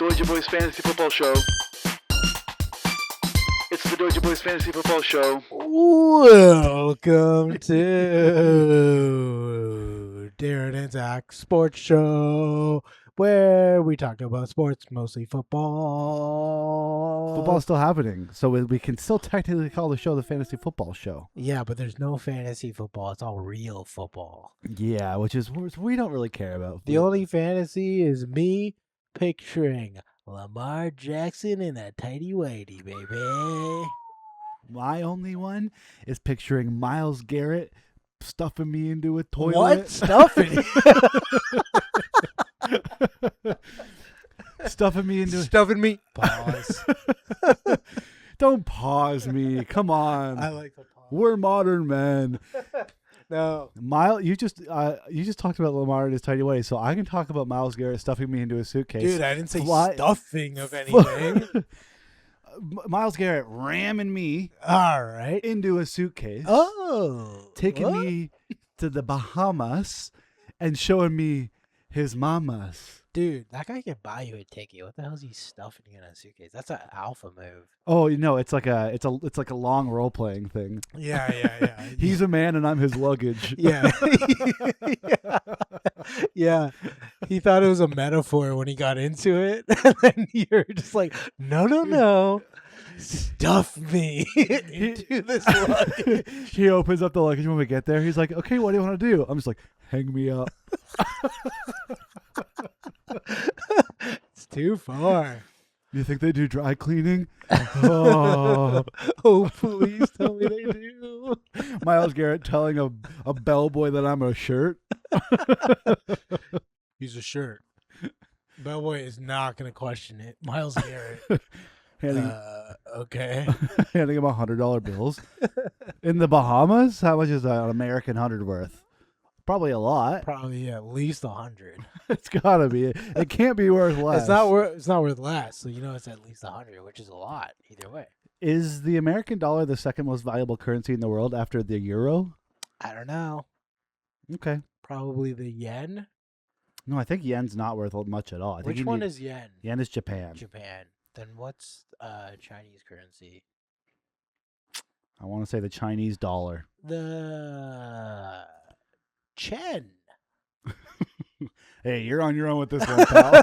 Doidgy Boys Fantasy Football Show. It's the Doidgy Boys Fantasy Football Show. Welcome to Darren and Zach Sports Show, where we talk about sports, mostly football. Football's still happening, so we can still technically call the show the Fantasy Football Show. Yeah, but there's no fantasy football. It's all real football. Yeah, which we don't really care about. The only fantasy is me picturing Lamar Jackson in a tighty whitey, baby. My only one is picturing Myles Garrett stuffing me into a toilet. What? Stuffing? Stuffing me into Stuffing me? Pause. Don't pause me. Come on. I like the pause. We're modern men. No. You just talked about Lamar in his tidy way, so I can talk about Myles Garrett stuffing me into a suitcase. Dude, I didn't say stuffing of anything. Myles Garrett ramming me All right. into a suitcase. Oh. Taking what? me to the Bahamas and showing me his mamas. Dude, that guy can buy you a ticket. What the hell is he stuffing in a suitcase? That's an alpha move. Oh, it's like a long role playing thing. Yeah. He's a man and I'm his luggage. Yeah. Yeah. He thought it was a metaphor when he got into it. And then you're just like, no. Stuff me into this luggage. He opens up the luggage when we get there. He's like, okay, what do you want to do? I'm just like, hang me up. It's too far. You think they do dry cleaning? Oh. Oh, please tell me they do. Myles Garrett telling a bellboy that I'm a shirt. He's a shirt. Bellboy is not going to question it. Myles Garrett. Okay. Handing him $100 bills. In the Bahamas? How much is an American 100 worth? Probably a lot. Probably at least 100. It's gotta be. It can't be worth less. It's not worth less. So it's at least 100, which is a lot either way. Is the American dollar the second most valuable currency in the world after the euro? I don't know. Okay. Probably the yen. No, I think yen's not worth much at all. Which one is yen? Yen is Japan. Japan. Then what's Chinese currency? I want to say the Chinese dollar. The Chen. Hey, you're on your own with this one, pal.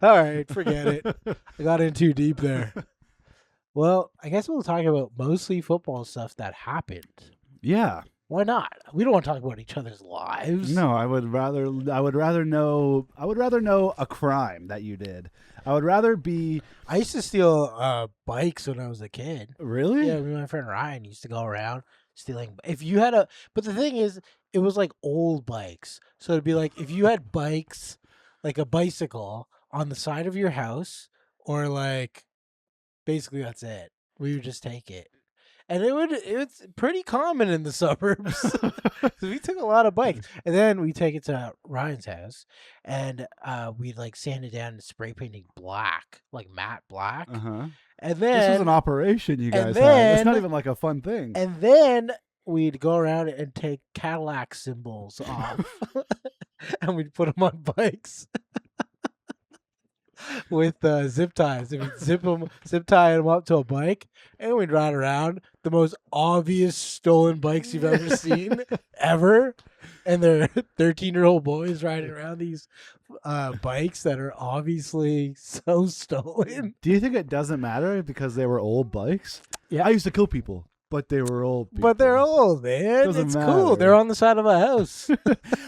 All right, forget it. I got in too deep there. Well, I guess we'll talk about mostly football stuff that happened. Yeah. Why not? We don't want to talk about each other's lives. No, I would rather know a crime that you did. I would rather be. I used to steal bikes when I was a kid. Really? Yeah, me and my friend Ryan used to go around stealing. But the thing is, it was like old bikes. So it'd be like if you had bikes, like a bicycle on the side of your house, or like basically that's it. We would just take it. And it's pretty common in the suburbs. So we took a lot of bikes. And then we take it to Ryan's house and we'd like sand it down and spray painting black, like matte black. Uh-huh. And then this was an operation you guys had. It's not even like a fun thing. And then we'd go around and take Cadillac symbols off. And we'd put them on bikes. With zip ties. If you zip tie them up to a bike, and we'd ride around. The most obvious stolen bikes you've ever seen, ever. And they're 13-year-old boys riding around these bikes that are obviously so stolen. Do you think it doesn't matter because they were old bikes? Yeah. I used to kill people, but they were old people. But they're old, man. Doesn't It's matter. cool. They're on the side of a house.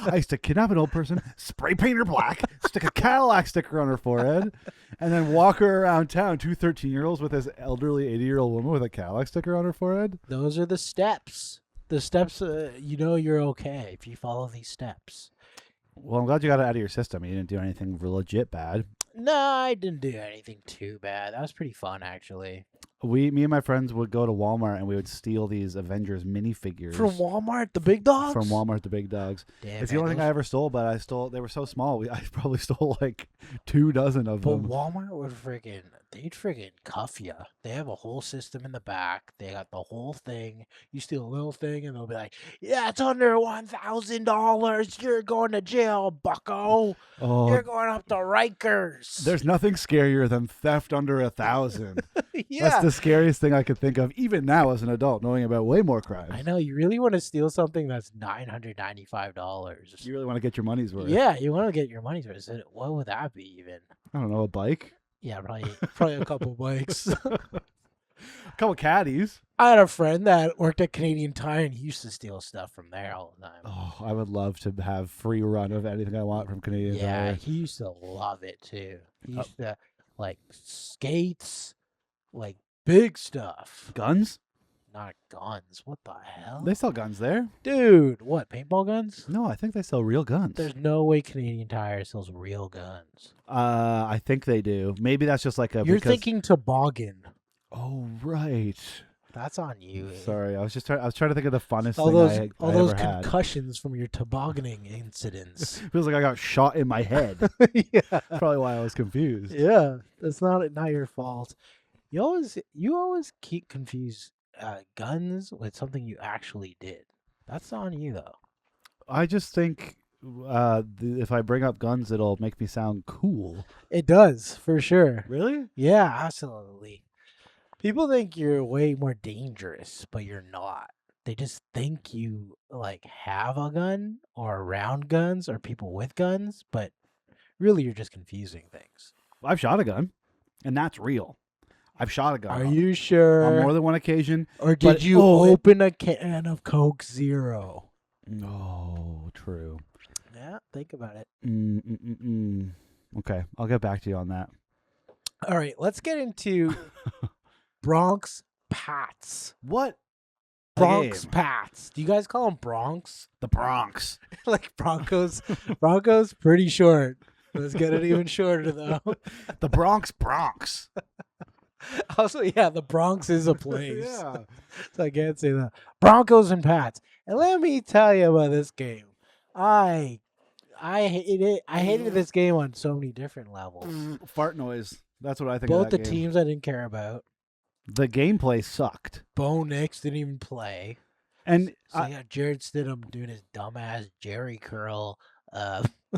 I used to kidnap an old person, spray paint her black, stick a Cadillac sticker on her forehead, and then walk her around town, 2 13-year-olds with this elderly 80-year-old woman with a Cadillac sticker on her forehead. Those are the steps. The steps, you're okay if you follow these steps. Well, I'm glad you got it out of your system. You didn't do anything legit bad. No, I didn't do anything too bad. That was pretty fun, actually. Me and my friends would go to Walmart and we would steal these Avengers minifigures. From Walmart, the big dogs? From Walmart, the big dogs. Damn, It's the only thing I ever stole, but they were so small. I probably stole like 2 dozen of But them. Walmart would freaking, they'd friggin' cuff you. They have a whole system in the back. They got the whole thing. You steal a little thing, and they'll be like, "Yeah, it's under $1,000. You're going to jail, bucko. Oh, You're going up to Rikers." there's nothing scarier than theft under 1,000. Yeah. That's the scariest thing I could think of, even now as an adult, knowing about way more crimes. I know. You really want to steal something that's $995. You really want to get your money's worth. Yeah, you want to get your money's worth. So what would that be even? I don't know, a bike, Yeah, probably a couple bikes. a couple caddies. I had a friend that worked at Canadian Tire, and he used to steal stuff from there all the time. Oh, I would love to have free run of anything I want from Canadian Yeah, Tire. he used to love it too. He used to like skates, like big stuff. Guns? Not guns. What the hell? They sell guns there. Dude, what, paintball guns? No, I think they sell real guns. There's no way Canadian Tire sells real guns. I think they do. Maybe that's just like a. You're because- thinking toboggan. Oh right. That's on you. Sorry, I was trying to think of the funnest All thing those I those ever had. concussions from your tobogganing incidents. Feels like I got shot in my head. Yeah. Probably why I was confused. Yeah, that's not your fault. You always keep confused guns with something you actually did. That's on you though. I just think if I bring up guns, it'll make me sound cool. It does for sure. Really? Yeah, absolutely. People think you're way more dangerous, but you're not. They just think you like have a gun or around guns or people with guns, but really you're just confusing things. I've shot a gun, and that's real. I've shot a gun. Are you sure? On more than one occasion. Or did but- you oh, it- open a can of Coke Zero? No, true. Yeah, think about it. Okay, I'll get back to you on that. All right, let's get into Bronx Pats. What? Bronx Game. Pats. Do you guys call them Bronx? The Bronx. Like Broncos? Broncos, pretty short. Let's get it even shorter, though. The Bronx. Also, yeah, the Bronx is a place. Yeah. So I can't say that. Broncos and Pats. And let me tell you about this game. I hated it. I hated this game on so many different levels. Fart noise. That's what I think Both of the that game. teams I didn't care about. The gameplay sucked. Bo Nix didn't even play. And So you got Jared Stidham doing his dumbass Jerry curl.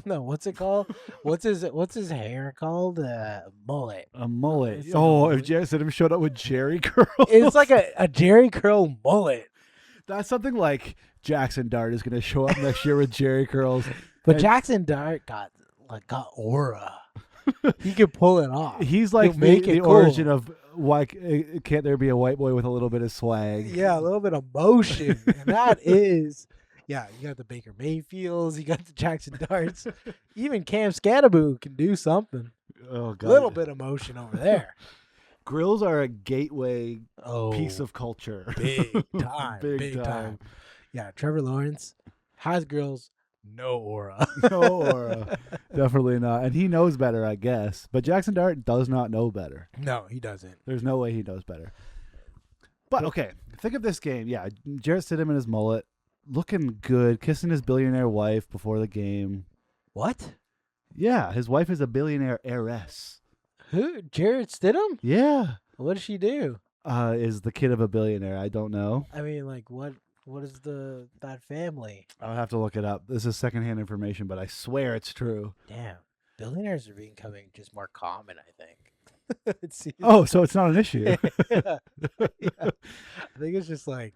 No, what's it called? What's his hair called? Mullet. a mullet. It's a Oh, mullet. if Jerry Stidham showed up with Jerry curls. It's like a Jerry curl mullet. That's something like Jackson Dart is going to show up next year with Jerry curls. But And- Jackson Dart got aura. He could pull it off. He's like He'll make the it cool. origin of why can't there be a white boy with a little bit of swag? Yeah, a little bit of motion. And that is, yeah, you got the Baker Mayfields, you got the Jackson Darts. Even Cam Scannaboo can do something. Oh A god. little bit of motion over there. Grills are a gateway Oh, piece of culture. big time. Big time. Yeah, Trevor Lawrence has grills, no aura. No aura. Definitely not. And he knows better, I guess. But Jackson Dart does not know better. No, he doesn't. There's no way he knows better. But okay, think of this game. Yeah, Jarrett Stidham and his mullet, looking good, kissing his billionaire wife before the game. What? Yeah, his wife is a billionaire heiress. Who? Jared Stidham? Yeah, What does she do? is the kid of a billionaire. I don't know. I mean, like, what is that family? I'll have to look it up. This is secondhand information, but I swear it's true. Damn. Billionaires are becoming just more common, I think. It seems- Oh, so it's not an issue. Yeah. I think it's just like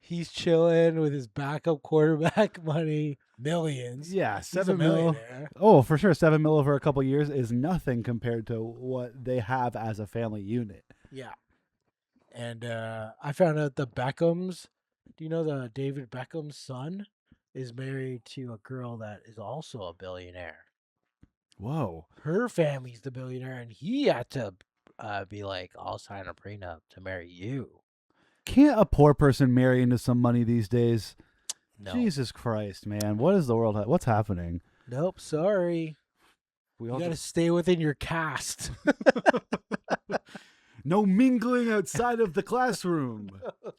he's chilling with his backup quarterback money, millions. Yeah, He's a 7 mil. millionaire. Oh, for sure. 7 mil over a couple years is nothing compared to what they have as a family unit. Yeah. And I found out the Beckhams, do you know the David Beckham's son is married to a girl that is also a billionaire. Whoa. Her family's the billionaire, and he had to be like, I'll sign a prenup to marry you. Can't a poor person marry into some money these days? No. Jesus Christ, man. What is the world? What's happening? Nope, sorry. We You all got to just- stay within your caste. no mingling outside of the classroom. Okay.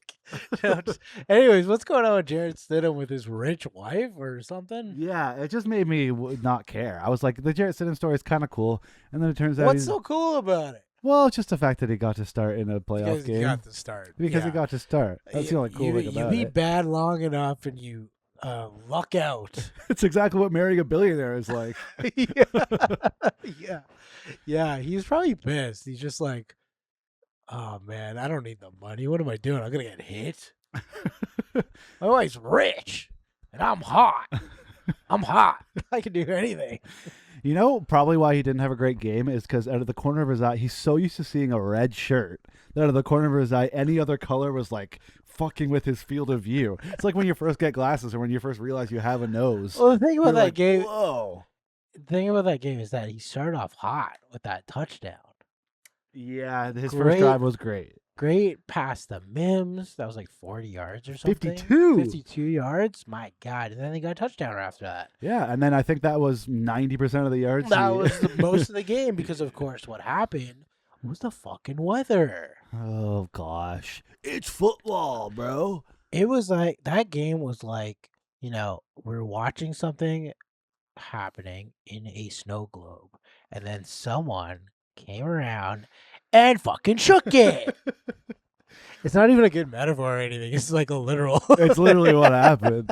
Anyways, what's going on with Jared Stidham with his rich wife or something? Yeah, it just made me not care. I was like, the Jarrett Stidham story is kind of cool, and then it turns out What's so cool about it? well, it's just the fact that he got to start in a playoff Because game. he got to start. Because he Yeah. got to start. That's the only cool thing You about be it. bad long enough and you luck out. It's exactly what marrying a billionaire is like. Yeah. Yeah, he's probably pissed. He's just like, oh man, I don't need the money. What am I doing? I'm gonna get hit. My wife's rich, and I'm hot. I'm hot. I can do anything. You know, probably why he didn't have a great game is because out of the corner of his eye, he's so used to seeing a red shirt that out of the corner of his eye, any other color was like fucking with his field of view. It's like when you first get glasses or when you first realize you have a nose. Well, the thing about You're that like, game, whoa. the thing about that game is that he started off hot with that touchdown. Yeah, his Great. first drive was great. Great pass to Mims. That was like 40 yards or something. 52. 52 yards. My God. And then they got a touchdown after that. Yeah, and then I think that was 90% of the yards. That was the most of the game because, of course, what happened was the fucking weather. Oh, gosh. It's football, bro. It was like, that game was like, we're watching something happening in a snow globe. And then someone came around and fucking shook it. It's not even a good metaphor or anything. It's like a literal. It's literally what happened.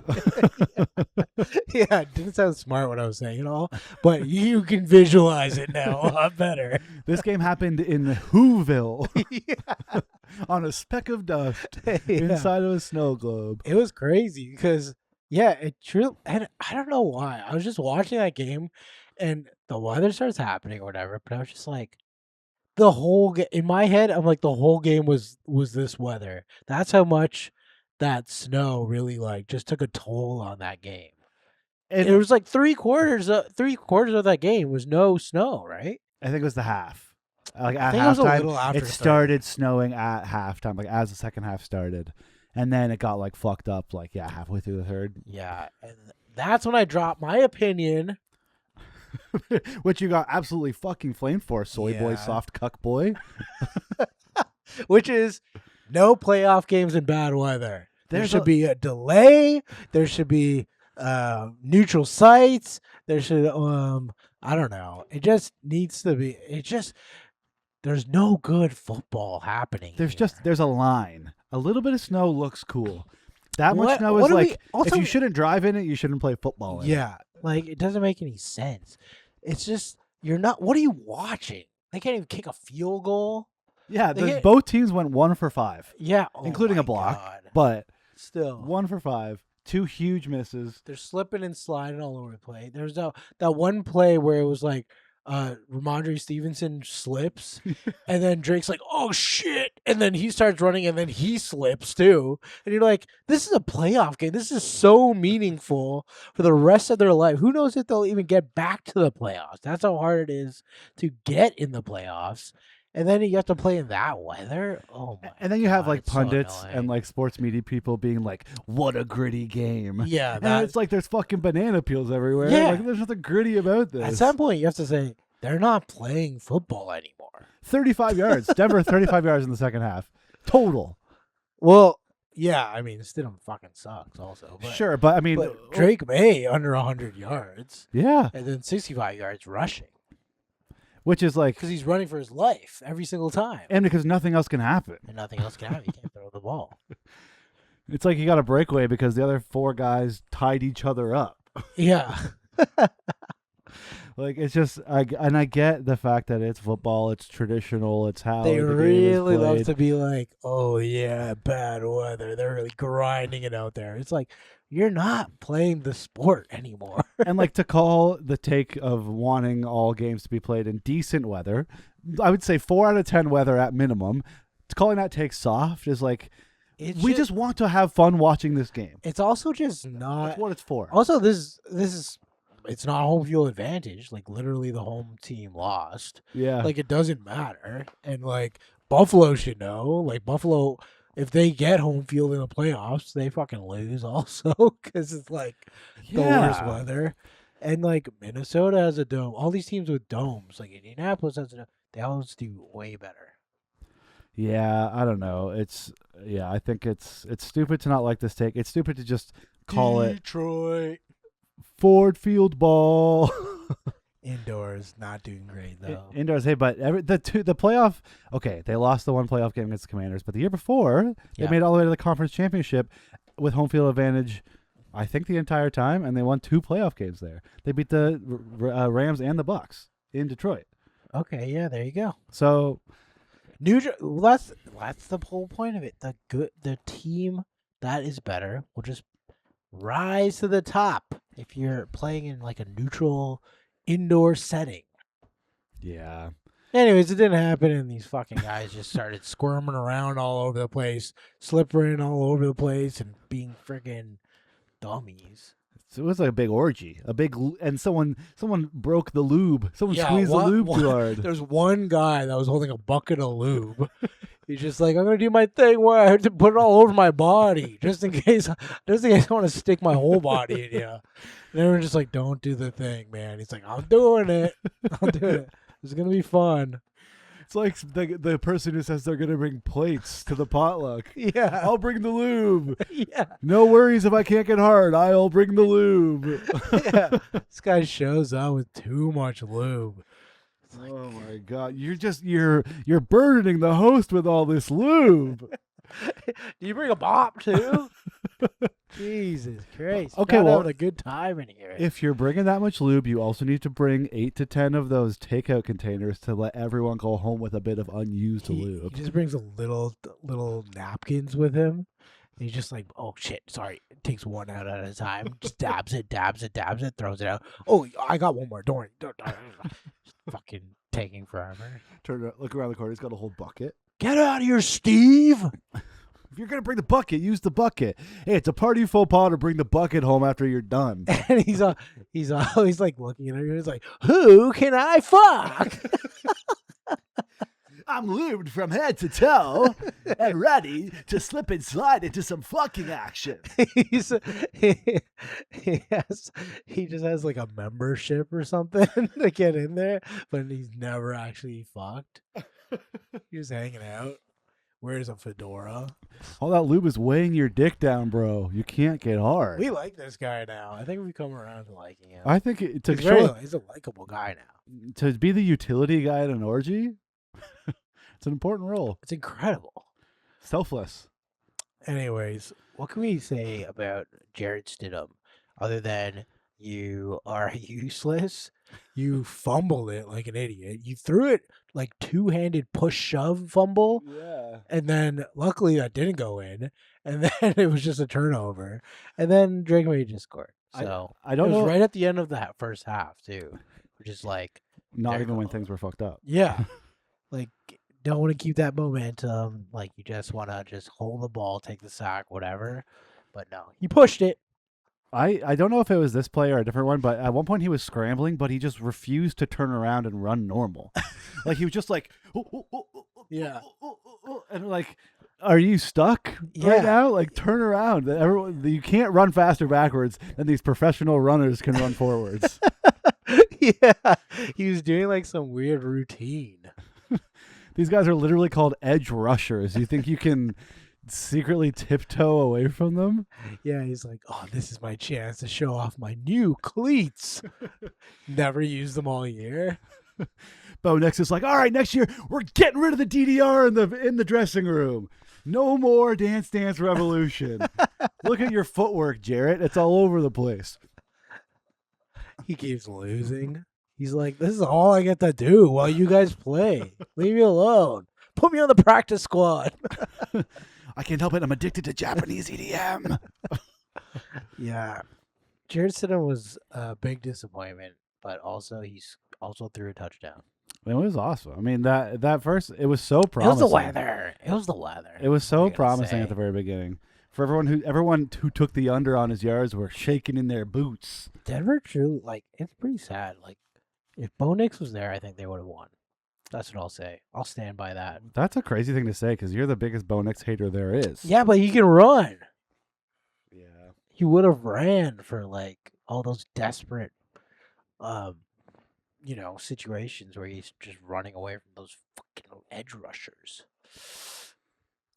Yeah, it didn't sound smart what I was saying at all, but you can visualize it now a lot better. This game happened in Whoville Yeah. on a speck of dust Yeah. inside of a snow globe. It was crazy because, yeah, it truly, and I don't know why. I was just watching that game and the weather starts happening or whatever, but I was just like, the whole in my head, I'm like, the whole game was this weather. That's how much that snow really like just took a toll on that game. And it was like three quarters of that game was no snow, right? I think it was the half. Like I at think it was a little halftime, after it the third. started snowing at halftime, like as the second half started. And then it got like fucked up, like, yeah, halfway through the third. Yeah, and that's when I dropped my opinion. Which you got absolutely fucking flamed for, soy boy, Yeah. soft cuck boy. Which is no playoff games in bad weather. There There's should be a delay. There should be neutral sites. There should I don't know. It just needs to be. There's no good football happening. There's a line. A little bit of snow looks cool. That much What- snow what is do we- like also- if you shouldn't drive in it, you shouldn't play football in it. Yeah, like it doesn't make any sense. It's just you're not. What are you watching? They can't even kick a field goal. Yeah, They get- both teams went 1 for 5, Yeah, including my a block. God. But Still, 1 for 5, 2 huge misses. they're slipping and sliding all over the play. There's that one play where it was like Ramondre Stevenson slips and then Drake's like, oh shit, and then he starts running and then he slips too, and you're like, this is a playoff game. This is so meaningful for the rest of their life. Who knows if they'll even get back to the playoffs? That's how hard it is to get in the playoffs. And then you have to play in that weather. Oh my! And then you have God, like it's so pundits annoying. and like sports media people being like, "What a gritty game!" Yeah, and it's like there's fucking banana peels everywhere. Yeah. Like there's nothing gritty about this. at some point you have to say they're not playing football anymore. 35 yards, Denver 35 yards in the second half total. Well, yeah, I mean Stidham fucking sucks also. But, Sure, but I mean, but Drake May under 100 yards yeah, and then 65 yards rushing which is like, because he's running for his life every single time, and because nothing else can happen. and nothing else can happen. You can't throw the ball. It's like you got a breakaway because the other 4 guys tied each other up. Yeah. Like it's just, I get the fact that it's football, it's traditional, it's how They the game is really love played. to be like, oh yeah, bad weather. They're really grinding it out there. It's like you're not playing the sport anymore. And like to call the take of wanting all games to be played in decent weather, I would say 4 out of 10 weather at minimum. Calling that take soft is like, we just want to have fun watching this game. It's also just not. That's what it's for. Also, this is. It's not home field advantage. Like literally, the home team lost. Yeah. Like it doesn't matter. And like Buffalo should know. Like Buffalo, if they get home field in the playoffs, they fucking lose also because it's like the worst weather. And like Minnesota has a dome. All these teams with domes, like Indianapolis has a dome. They always do way better. Yeah, I don't know. I think it's stupid to not like this take. It's stupid to just call it Detroit. Ford Field ball. Indoors, not doing great though. Indoors, hey, but the playoff. Okay, they lost the one playoff game against the Commanders, but the year before they made all the way to the conference championship with home field advantage. I think the entire time, and they won 2 playoff games there. They beat the Rams and the Bucks in Detroit. Okay, yeah, there you go. So, that's the whole point of it. The team that is better will just rise to the top if you're playing in like a neutral indoor setting. yeah. Anyways, it didn't happen, and these fucking guys just started squirming around all over the place, slippering all over the place, and being friggin' dummies. So it was like a big orgy, and someone broke the lube. Someone squeezed the lube too hard. There's one guy that was holding a bucket of lube. He's just like, I'm gonna do my thing where I have to put it all over my body, just in case I want to stick my whole body in you. And everyone's just like, don't do the thing, man. He's like, I'm doing it. I'm doing it. It's gonna be fun. It's like the person who says they're gonna bring plates to the potluck. Yeah, I'll bring the lube. Yeah. No worries if I can't get hard. I'll bring the lube. Yeah. This guy shows up with too much lube. Like, oh my god! You're burdening the host with all this lube. Do you bring a bop too? Jesus Christ! Okay, Not well, having a good time in here. If you're bringing that much lube, you also need to bring 8 to 10 of those takeout containers to let everyone go home with a bit of unused lube. He just brings a little napkins with him. And he's just like, oh shit, sorry. Takes one out at a time. Just dabs it, throws it out. Oh, I got one more. Don't worry. Fucking taking forever. Look around the corner. He's got a whole bucket. Get out of here, Steve. If you're gonna bring the bucket, use the bucket. Hey, it's a party faux pas to bring the bucket home after you're done. And he's always like looking at her. He's like, who can I fuck? I'm lubed from head to toe and ready to slip and slide into some fucking action. he just has like a membership or something to get in there, but he's never actually fucked. He's just hanging out. Wears a fedora. All that lube is weighing your dick down, bro. You can't get hard. We like this guy now. I think we've come around to liking him. I think he's a likable guy now. To be the utility guy at an orgy, it's an important role. It's incredible. Selfless. Anyways, what can we say about Jared Stidham other than you are useless? You fumbled it like an idiot. You threw it like two-handed push-shove fumble. Yeah. And then luckily that didn't go in. And then it was just a turnover. And then Drake May just scored. So I don't it was know. right at the end of the first half too. Which is like Not even when things were fucked up. Yeah. Like don't want to keep that momentum. Like you just want to just hold the ball, take the sack, whatever. But no, he pushed it. I don't know if it was this play or a different one, but at one point he was scrambling, but he just refused to turn around and run normal. Like he was just like, Yeah. And like, are you stuck right now? Like turn around. You can't run faster backwards than these professional runners can run forwards. Yeah. He was doing like some weird routine. These guys are literally called edge rushers. You think you can secretly tiptoe away from them? Yeah, he's like, oh, this is my chance to show off my new cleats. Never used them all year. Bo Nix is like, all right, next year we're getting rid of the DDR in the dressing room. No more Dance Dance Revolution. Look at your footwork, Jarrett. It's all over the place. He keeps losing. He's like, this is all I get to do while you guys play. Leave me alone. Put me on the practice squad. I can't help it. I'm addicted to Japanese EDM. Yeah. Jared Stidham was a big disappointment, but also he's also threw a touchdown. It was awesome. I mean, that first, it was so promising. It was the weather. It was so promising at the very beginning. For everyone who took the under on his yards were shaking in their boots. Denver, true, like, it's pretty sad. Like, if Bo Nix was there, I think they would have won. That's what I'll say. I'll stand by that. That's a crazy thing to say because you're the biggest Bo Nix hater there is. Yeah, but he can run. Yeah. He would have ran for like all those desperate, situations where he's just running away from those fucking edge rushers.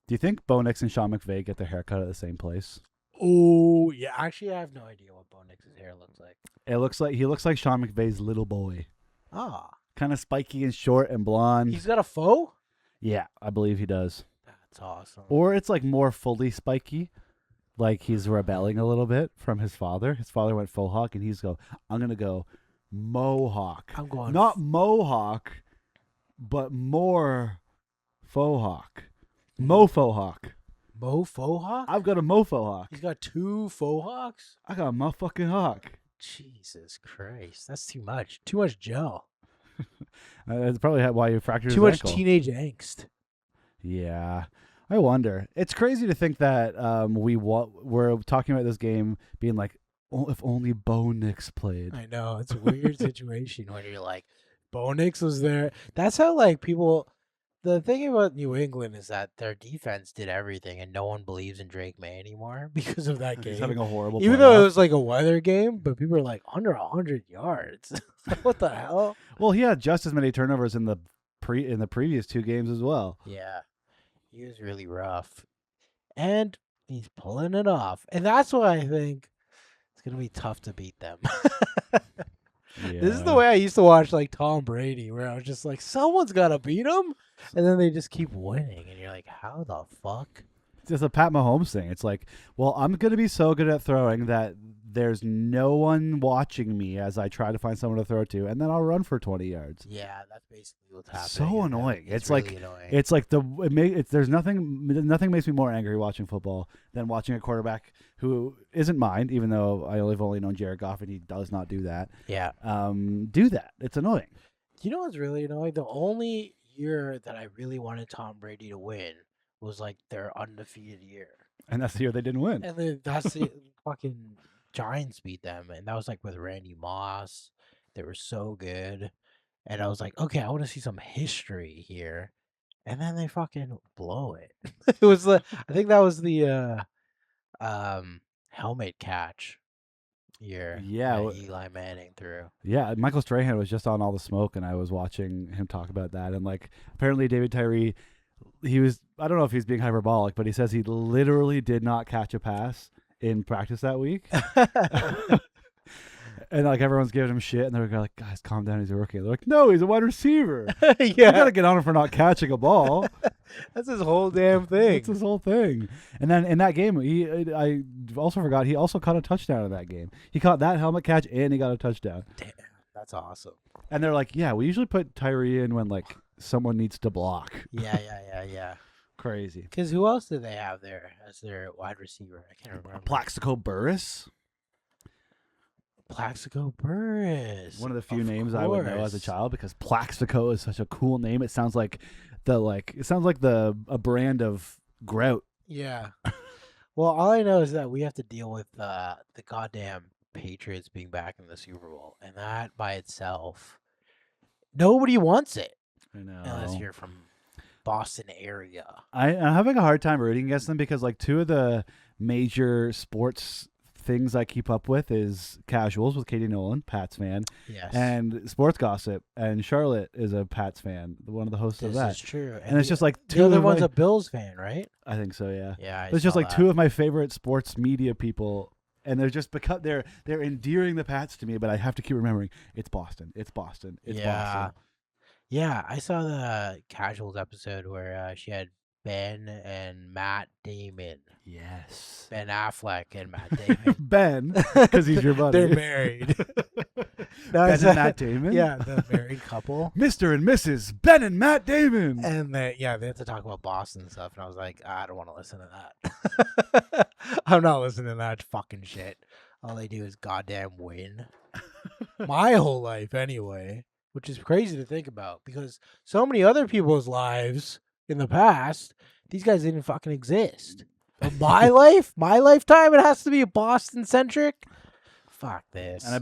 Do you think Bo Nix and Sean McVay get their haircut at the same place? Oh, yeah. Actually, I have no idea what Bo Nix's hair looks like. He looks like Sean McVay's little boy. Ah. Kind of spiky and short and blonde. He's got a faux? Yeah, I believe he does. That's awesome. Or it's like more fully spiky. Like he's rebelling a little bit from his father. His father went faux hawk, and I'm going to go mohawk. I'm going... Not mohawk, but more faux hawk. Mofo hawk. Mo faux hawk? I've got a mofo hawk. He's got 2 faux hawks? I got a motherfucking hawk. Jesus Christ. That's too much. Too much gel. That's probably why you fractured Too his much ankle. teenage angst. Yeah. I wonder. It's crazy to think that we're talking about this game being like, oh, if only Bo Nix played. I know. It's a weird situation when you're like, Bo Nix was there. That's how, like, people... The thing about New England is that their defense did everything, and no one believes in Drake May anymore because of that game. He's having a horrible Even playoff. though it was like a weather game, but people are like, under 100 yards. What the hell? Well, he had just as many turnovers in the previous 2 games as well. Yeah. He was really rough. And he's pulling it off. And that's why I think it's going to be tough to beat them. Yeah. This is the way I used to watch like Tom Brady, where I was just like, someone's got to beat him. And then they just keep winning. And you're like, how the fuck? It's just a Pat Mahomes thing. It's like, well, I'm going to be so good at throwing that there's no one watching me as I try to find someone to throw to, and then I'll run for 20 yards. Yeah, that's basically what's happening. So annoying. It's really like annoying. it's like there's nothing makes me more angry watching football than watching a quarterback who isn't mine, even though I've only known Jared Goff and he does not do that. Yeah. Do that. It's annoying. You know what's really annoying? The only year that I really wanted Tom Brady to win was like their undefeated year. And that's the year they didn't win. And then that's the fucking Giants beat them. And that was like with Randy Moss. They were so good. And I was like, okay, I want to see some history here. And then they fucking blow it. It was I think that was the helmet catch year. Yeah, that Eli Manning threw. Yeah, Michael Strahan was just on All the Smoke, and I was watching him talk about that. And like, apparently David Tyree, I don't know if he's being hyperbolic, but he says he literally did not catch a pass in practice that week. And like everyone's giving him shit, and they're like, guys, calm down, he's a rookie. They're like, no, he's a wide receiver. Yeah. You gotta get on him for not catching a ball. That's his whole damn thing. That's his whole thing. And then in that game, I also forgot, he also caught a touchdown in that game. He caught that helmet catch, and he got a touchdown. Damn, that's awesome. And they're like, yeah, we usually put Tyree in when like someone needs to block. Yeah. Crazy. Because who else did they have there as their wide receiver? I can't remember. Plaxico Burress? Plaxico Burress. One of the few names I would know as a child, because Plaxico is such a cool name. It sounds like a brand of grout. Yeah. Well, all I know is that we have to deal with the goddamn Patriots being back in the Super Bowl, and that by itself, nobody wants it. I know. Unless you're from Boston area. I'm having a hard time rooting against them because like 2 of the major sports things I keep up with is Casuals with Katie Nolan, Pats fan. Yes. And Sports Gossip, and Charlotte is a Pats fan, one of the hosts of that. This is true. And it's just like 2 the other of one's my, a Bills fan, right? I think so, yeah. Yeah. It's just like 2 of my favorite sports media people, and they're just because they're endearing the Pats to me, but I have to keep remembering it's Boston. It's Boston. It's Boston. Yeah, I saw the Casuals episode where she had Ben and Matt Damon. Yes. Ben Affleck and Matt Damon. Ben, because he's your buddy. They're married. Ben and Matt Damon? Yeah, the married couple. Mr. and Mrs. Ben and Matt Damon. And they had to talk about Boston stuff, and I was like, I don't want to listen to that. I'm not listening to that fucking shit. All they do is goddamn win. My whole life, anyway. Which is crazy to think about, because so many other people's lives in the past, these guys didn't fucking exist. But my lifetime, it has to be Boston centric. Fuck this. And I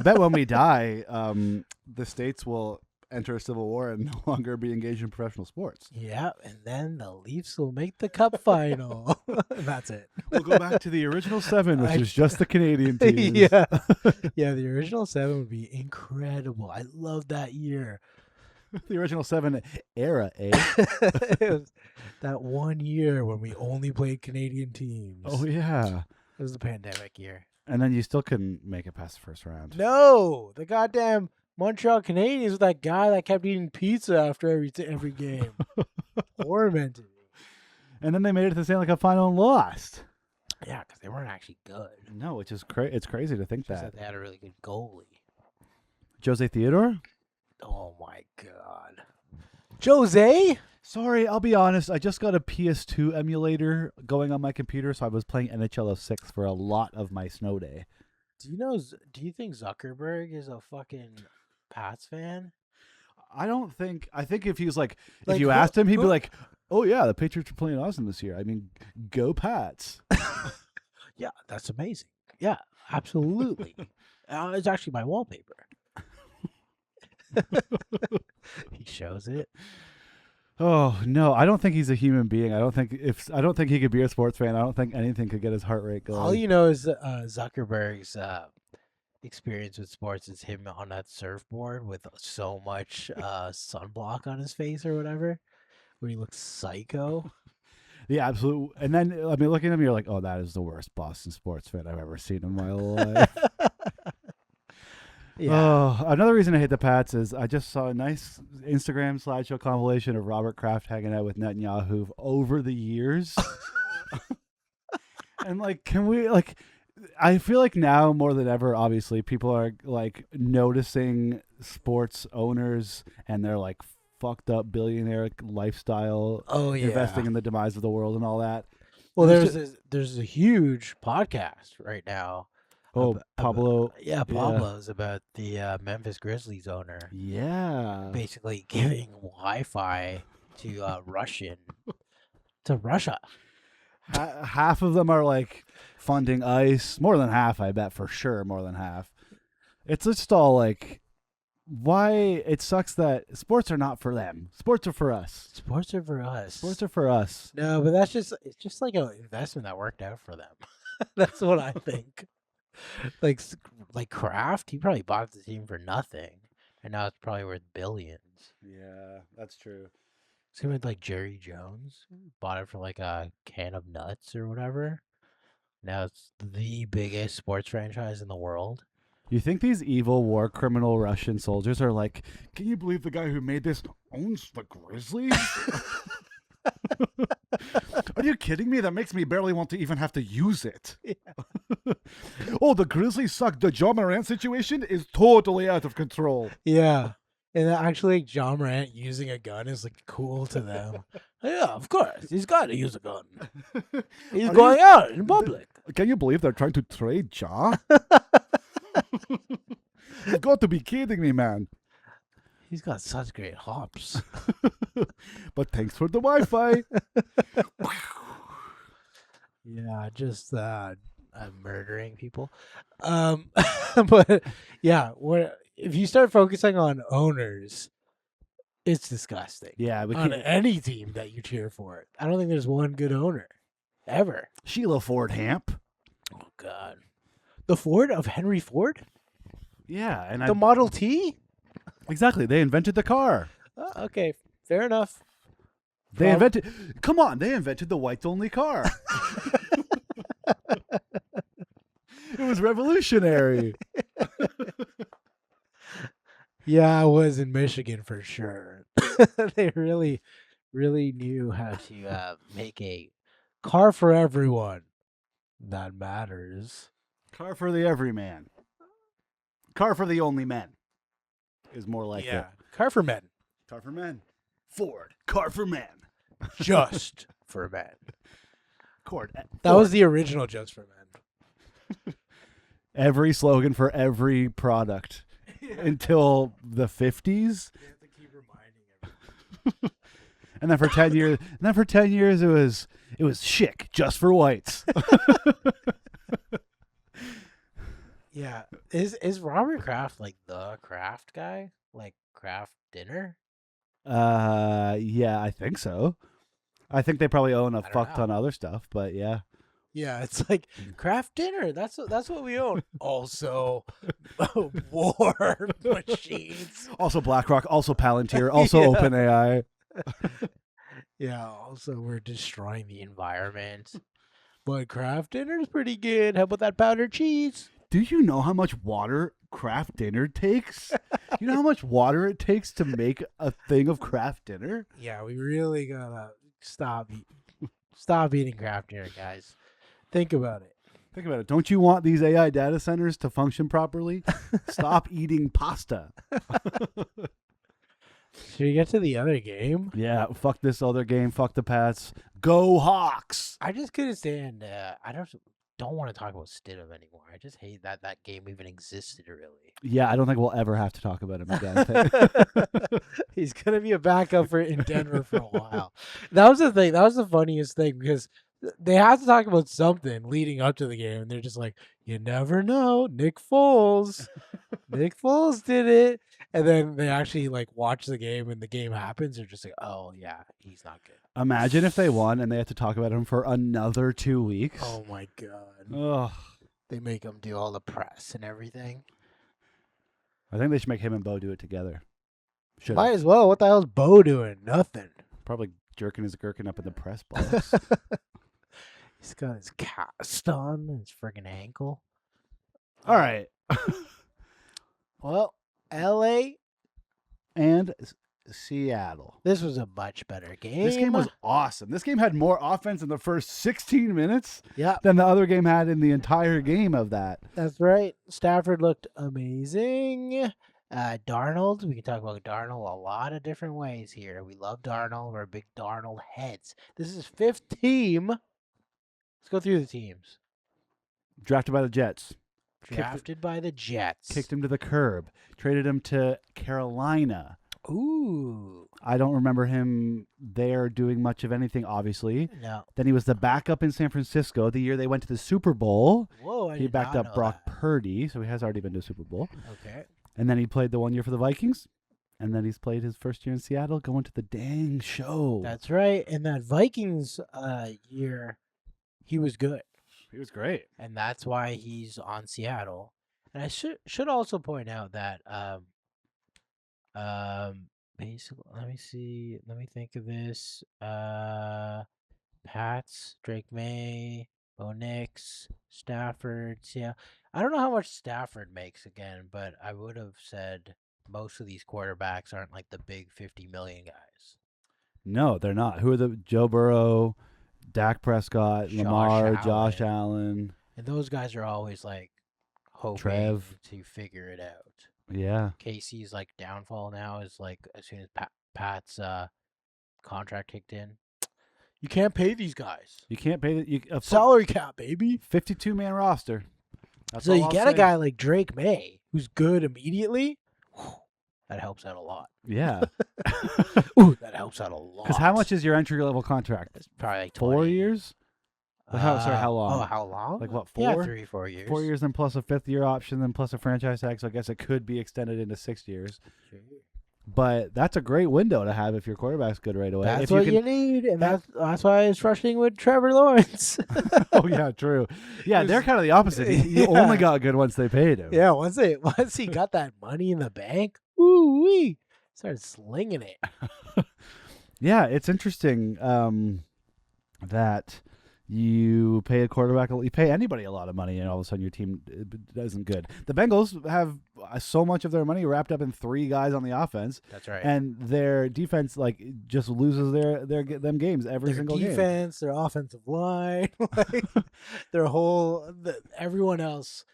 bet when we die, the states will enter a civil war and no longer be engaged in professional sports. Yeah, and then the Leafs will make the cup final. That's it. We'll go back to the original 7, which is just the Canadian teams. Yeah, the original 7 would be incredible. I love that year. The original 7 era, eh? It was that one year when we only played Canadian teams. Oh, yeah. It was the pandemic year. And then you still couldn't make it past the first round. No, the goddamn Montreal Canadiens was that guy that kept eating pizza after every game. Tormented me. And then they made it to the Stanley Cup final and lost. Yeah, because they weren't actually good. No, which is it's crazy to think Just that. that they had a really good goalie. Jose Theodore? Oh my god. Jose? Sorry, I'll be honest. I just got a PS2 emulator going on my computer, so I was playing NHL 06 for a lot of my snow day. Do you think Zuckerberg is a fucking Pats fan? I think if he was like Like, if you asked him, he'd be like, "Oh yeah, the Patriots are playing awesome this year. I mean, go Pats." Yeah, that's amazing. Yeah, absolutely. It's actually my wallpaper. He shows it. Oh no, I don't think he's a human being. I don't think he could be a sports fan. I don't think anything could get his heart rate going. All you know is Zuckerberg's experience with sports is him on that surfboard with so much sunblock on his face or whatever, where he looks psycho. The absolute, and then I mean, looking at him, you're like, "Oh, that is the worst Boston sports fan I've ever seen in my life." Yeah. Oh, another reason I hate the Pats is I just saw a nice Instagram slideshow compilation of Robert Kraft hanging out with Netanyahu over the years. And like, can we like? I feel like now more than ever, obviously, people are like noticing sports owners and their like fucked up billionaire lifestyle. Oh yeah. Investing in the demise of the world and all that. Well, there's a huge podcast right now. Oh, Pablo. Pablo's about the Memphis Grizzlies owner. Yeah. Basically giving Wi-Fi to Russia. Half of them are like funding ICE. More than half, I bet, for sure. More than half. It's just all like, why? It sucks that sports are not for them. Sports are for us. Sports are for us. Sports are for us. No, but it's just like an investment that worked out for them. That's what I think. Like Kraft, he probably bought the team for nothing, and now it's probably worth billions. Yeah, that's true. Same with like Jerry Jones, bought it for like a can of nuts or whatever. Now it's the biggest sports franchise in the world. You think these evil war criminal Russian soldiers are like, can you believe the guy who made this owns the Grizzlies? Are you kidding me? That makes me barely want to even have to use it. Yeah. Oh, the Grizzlies suck. The John Morant situation is totally out of control. Yeah. And actually, John Morant using a gun is like cool to them. Yeah, of course. He's got to use a gun. He's going out in public. Can you believe they're trying to trade Ja? You've got to be kidding me, man. He's got such great hops. But thanks for the Wi-Fi. Yeah, just murdering people. But yeah, if you start focusing on owners, it's disgusting. Yeah, on any team that you cheer for. I don't think there's one good owner ever. Sheila Ford Hamp. Oh God, the Ford of Henry Ford. Yeah, and the Model T. Exactly, they invented the car. Okay, fair enough. They invented the whites-only car. It was revolutionary. Yeah, I was in Michigan for sure. They really, really knew how to make a car for everyone that matters. Car for the everyman. Car for the only men is more like it. Car for men. Car for men. Ford. Car for men. Just for men. That was the original Just for Men. Every slogan for every product until the 50s. You have to keep reminding everyone. And then for 10 years it was chic just for whites. Yeah. Is Robert Kraft like the Kraft guy? Like Kraft dinner? Yeah, I think so. I think they probably own a fuck ton of other stuff, but yeah. Yeah, it's like craft dinner. That's what we own. Also, war machines. Also BlackRock, also Palantir, also Yeah. OpenAI. Yeah. Also, we're destroying the environment. But craft dinner is pretty good. How about that powdered cheese? Do you know how much water craft dinner takes? You know how much water it takes to make a thing of craft dinner? Yeah, we really gotta stop eating craft dinner, guys. Think about it. Think about it. Don't you want these AI data centers to function properly? Stop eating pasta. Should we get to the other game? Yeah, fuck this other game. Fuck the Pats. Go Hawks. I just couldn't stand. I don't want to talk about Stidham anymore. I just hate that game even existed. Really. Yeah, I don't think we'll ever have to talk about him again. He's gonna be a backup in Denver for a while. That was the thing. That was the funniest thing because they had to talk about something leading up to the game, and they're just like, "You never know, Nick Foles. Nick Foles did it." And then they actually like watch the game, and the game happens. They're just like, "Oh yeah, he's not good." Imagine if they won and they had to talk about him for another 2 weeks. Oh my god. Ugh. They make him do all the press and everything. I think they should make him and Bo do it together. Should Might as well. What the hell's Bo doing? Nothing. probably jerking his gherkin up in the press box. He's got his cast on and his friggin' ankle. All right. Well, LA, And Seattle. this was a much better game. This game was awesome. This game had more offense in the first 16 minutes Yeah, than the other game had in the entire game of that. that's right. Stafford looked amazing. Darnold, we can talk about Darnold a lot of different ways here. We love Darnold. We're big Darnold heads. This is his 5th team. Let's go through the teams. Drafted by the Jets. Drafted by the Jets. Kicked him to the curb. Traded him to Carolina. Ooh. I don't remember him there doing much of anything, obviously. No. Then he was the backup in San Francisco the year they went to the Super Bowl. Whoa, I He did backed not up know Brock that. Purdy, so he has already been to a Super Bowl. Okay. And then he played the 1 year for the Vikings. And then he's played his first year in Seattle, going to the dang show. That's right. In that Vikings year, he was good. He was great. And that's why he's on Seattle. And I should also point out that basically, let me think of this. Pats, Drake May, Bo Nix, Stafford, yeah. I don't know how much Stafford makes again, but I would have said most of these quarterbacks aren't like the big 50 million guys. No, they're not. Who are the Joe Burrow, Dak Prescott, Lamar, Josh Allen? And those guys are always like hoping Trev. to figure it out. Yeah. Casey's like downfall now is like as soon as Pat's contract kicked in, you can't pay these guys. You can't pay the Salary cap, baby. 52-man roster. That's So all you I'll get say. a guy like Drake May who's good immediately. That helps out a lot. Yeah. Ooh, that helps out a lot. Because how much is your entry-level contract? It's probably like 4 20. years? How long? Oh, how long? Like what, Yeah, 4? 3-4 years. 4 years, then plus a 5th-year option, then plus a franchise tag. So I guess it could be extended into 6 years. Sure. But that's a great window to have if your quarterback's good right away. That's if what you you need, and that's why it's frustrating with Trevor Lawrence. Oh yeah, true. Yeah, they're kind of the opposite. He only got good once they paid him. Yeah, once he got that money in the bank, ooh wee, started slinging it. Yeah, it's interesting that you pay a quarterback, you pay anybody a lot of money, and all of a sudden your team isn't good. The Bengals have so much of their money wrapped up in 3 guys on the offense. That's right. And their defense just loses them games every single game. Their defense, their offensive line, like everyone else,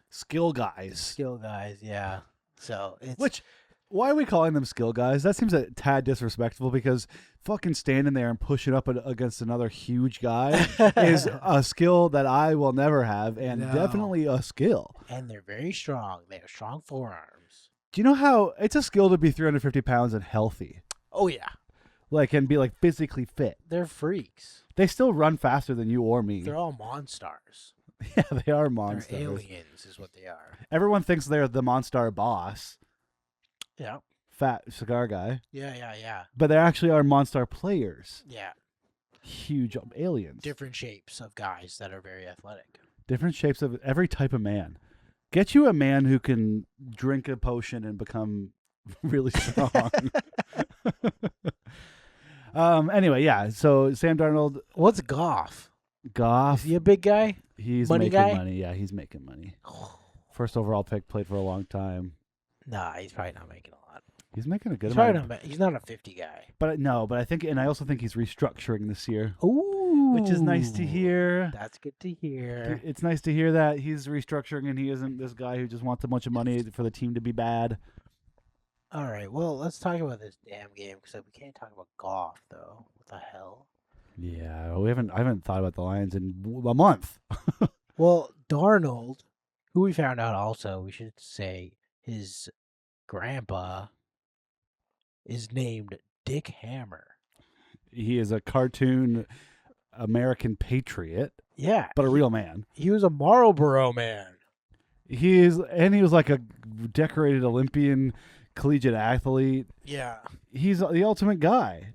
Skill guys. skill guys. Yeah. So it's Why are we calling them skill guys? That seems a tad disrespectful because fucking standing there and pushing up against another huge guy is a skill that I will never have, and definitely a skill. And they're very strong. They have strong forearms. Do you know how it's a skill to be 350 pounds and healthy? Oh yeah, And be physically fit. they're freaks. They still run faster than you or me. They're all monsters. Yeah, they are monsters. They're aliens, is what they are. Everyone thinks they're the Monstar boss, Yeah. fat cigar guy, Yeah. but they actually are Monstar players. Yeah. huge aliens. Different shapes of guys that are very athletic. Different shapes of every type of man. Get you a man who can drink a potion and become really strong. Anyway, yeah. So Sam Darnold. What's Goff? Goff. Is he a big guy? He's money making guy? money. Yeah, he's making money. First overall pick, played for a long time. Nah, he's probably not making a lot. He's making a good He's amount. probably not. He's not a 50 guy. But I think, and I also think he's restructuring this year. Ooh, Which is nice to hear. That's good to hear. It's nice to hear that he's restructuring and he isn't this guy who just wants a bunch of money for the team to be bad. All right, well, let's talk about this damn game because we can't talk about golf though. What the hell? Yeah, I haven't thought about the Lions in a month. Well, Darnold, who we found out also, we should say his grandpa is named Dick Hammer. He is a cartoon American patriot, Yeah, but a real man. he was a Marlboro man. He was like a decorated Olympian collegiate athlete. Yeah. He's the ultimate guy.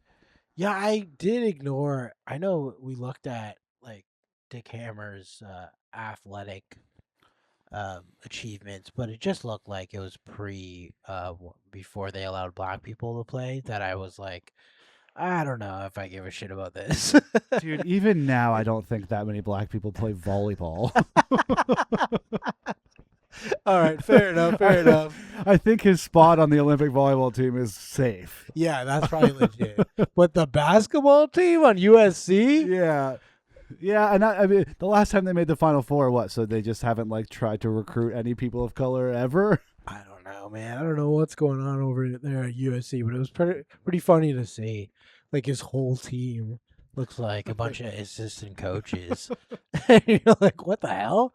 Yeah, I did ignore. I know we looked at like Dick Hammer's athletic achievements, but it just looked like it was before they allowed black people to play. That I was like, I don't know if I give a shit about this. Dude, even now I don't think that many black people play volleyball. All right, fair enough. Fair enough. I think his spot on the Olympic volleyball team is safe. Yeah, that's probably legit. But the basketball team on USC? Yeah. Yeah, and I mean, the last time they made the Final Four, what? So they just haven't like tried to recruit any people of color ever? I don't know, man. I don't know what's going on over there at USC, but it was pretty funny to see. Like his whole team looks like a bunch of assistant coaches. And you're like, what the hell?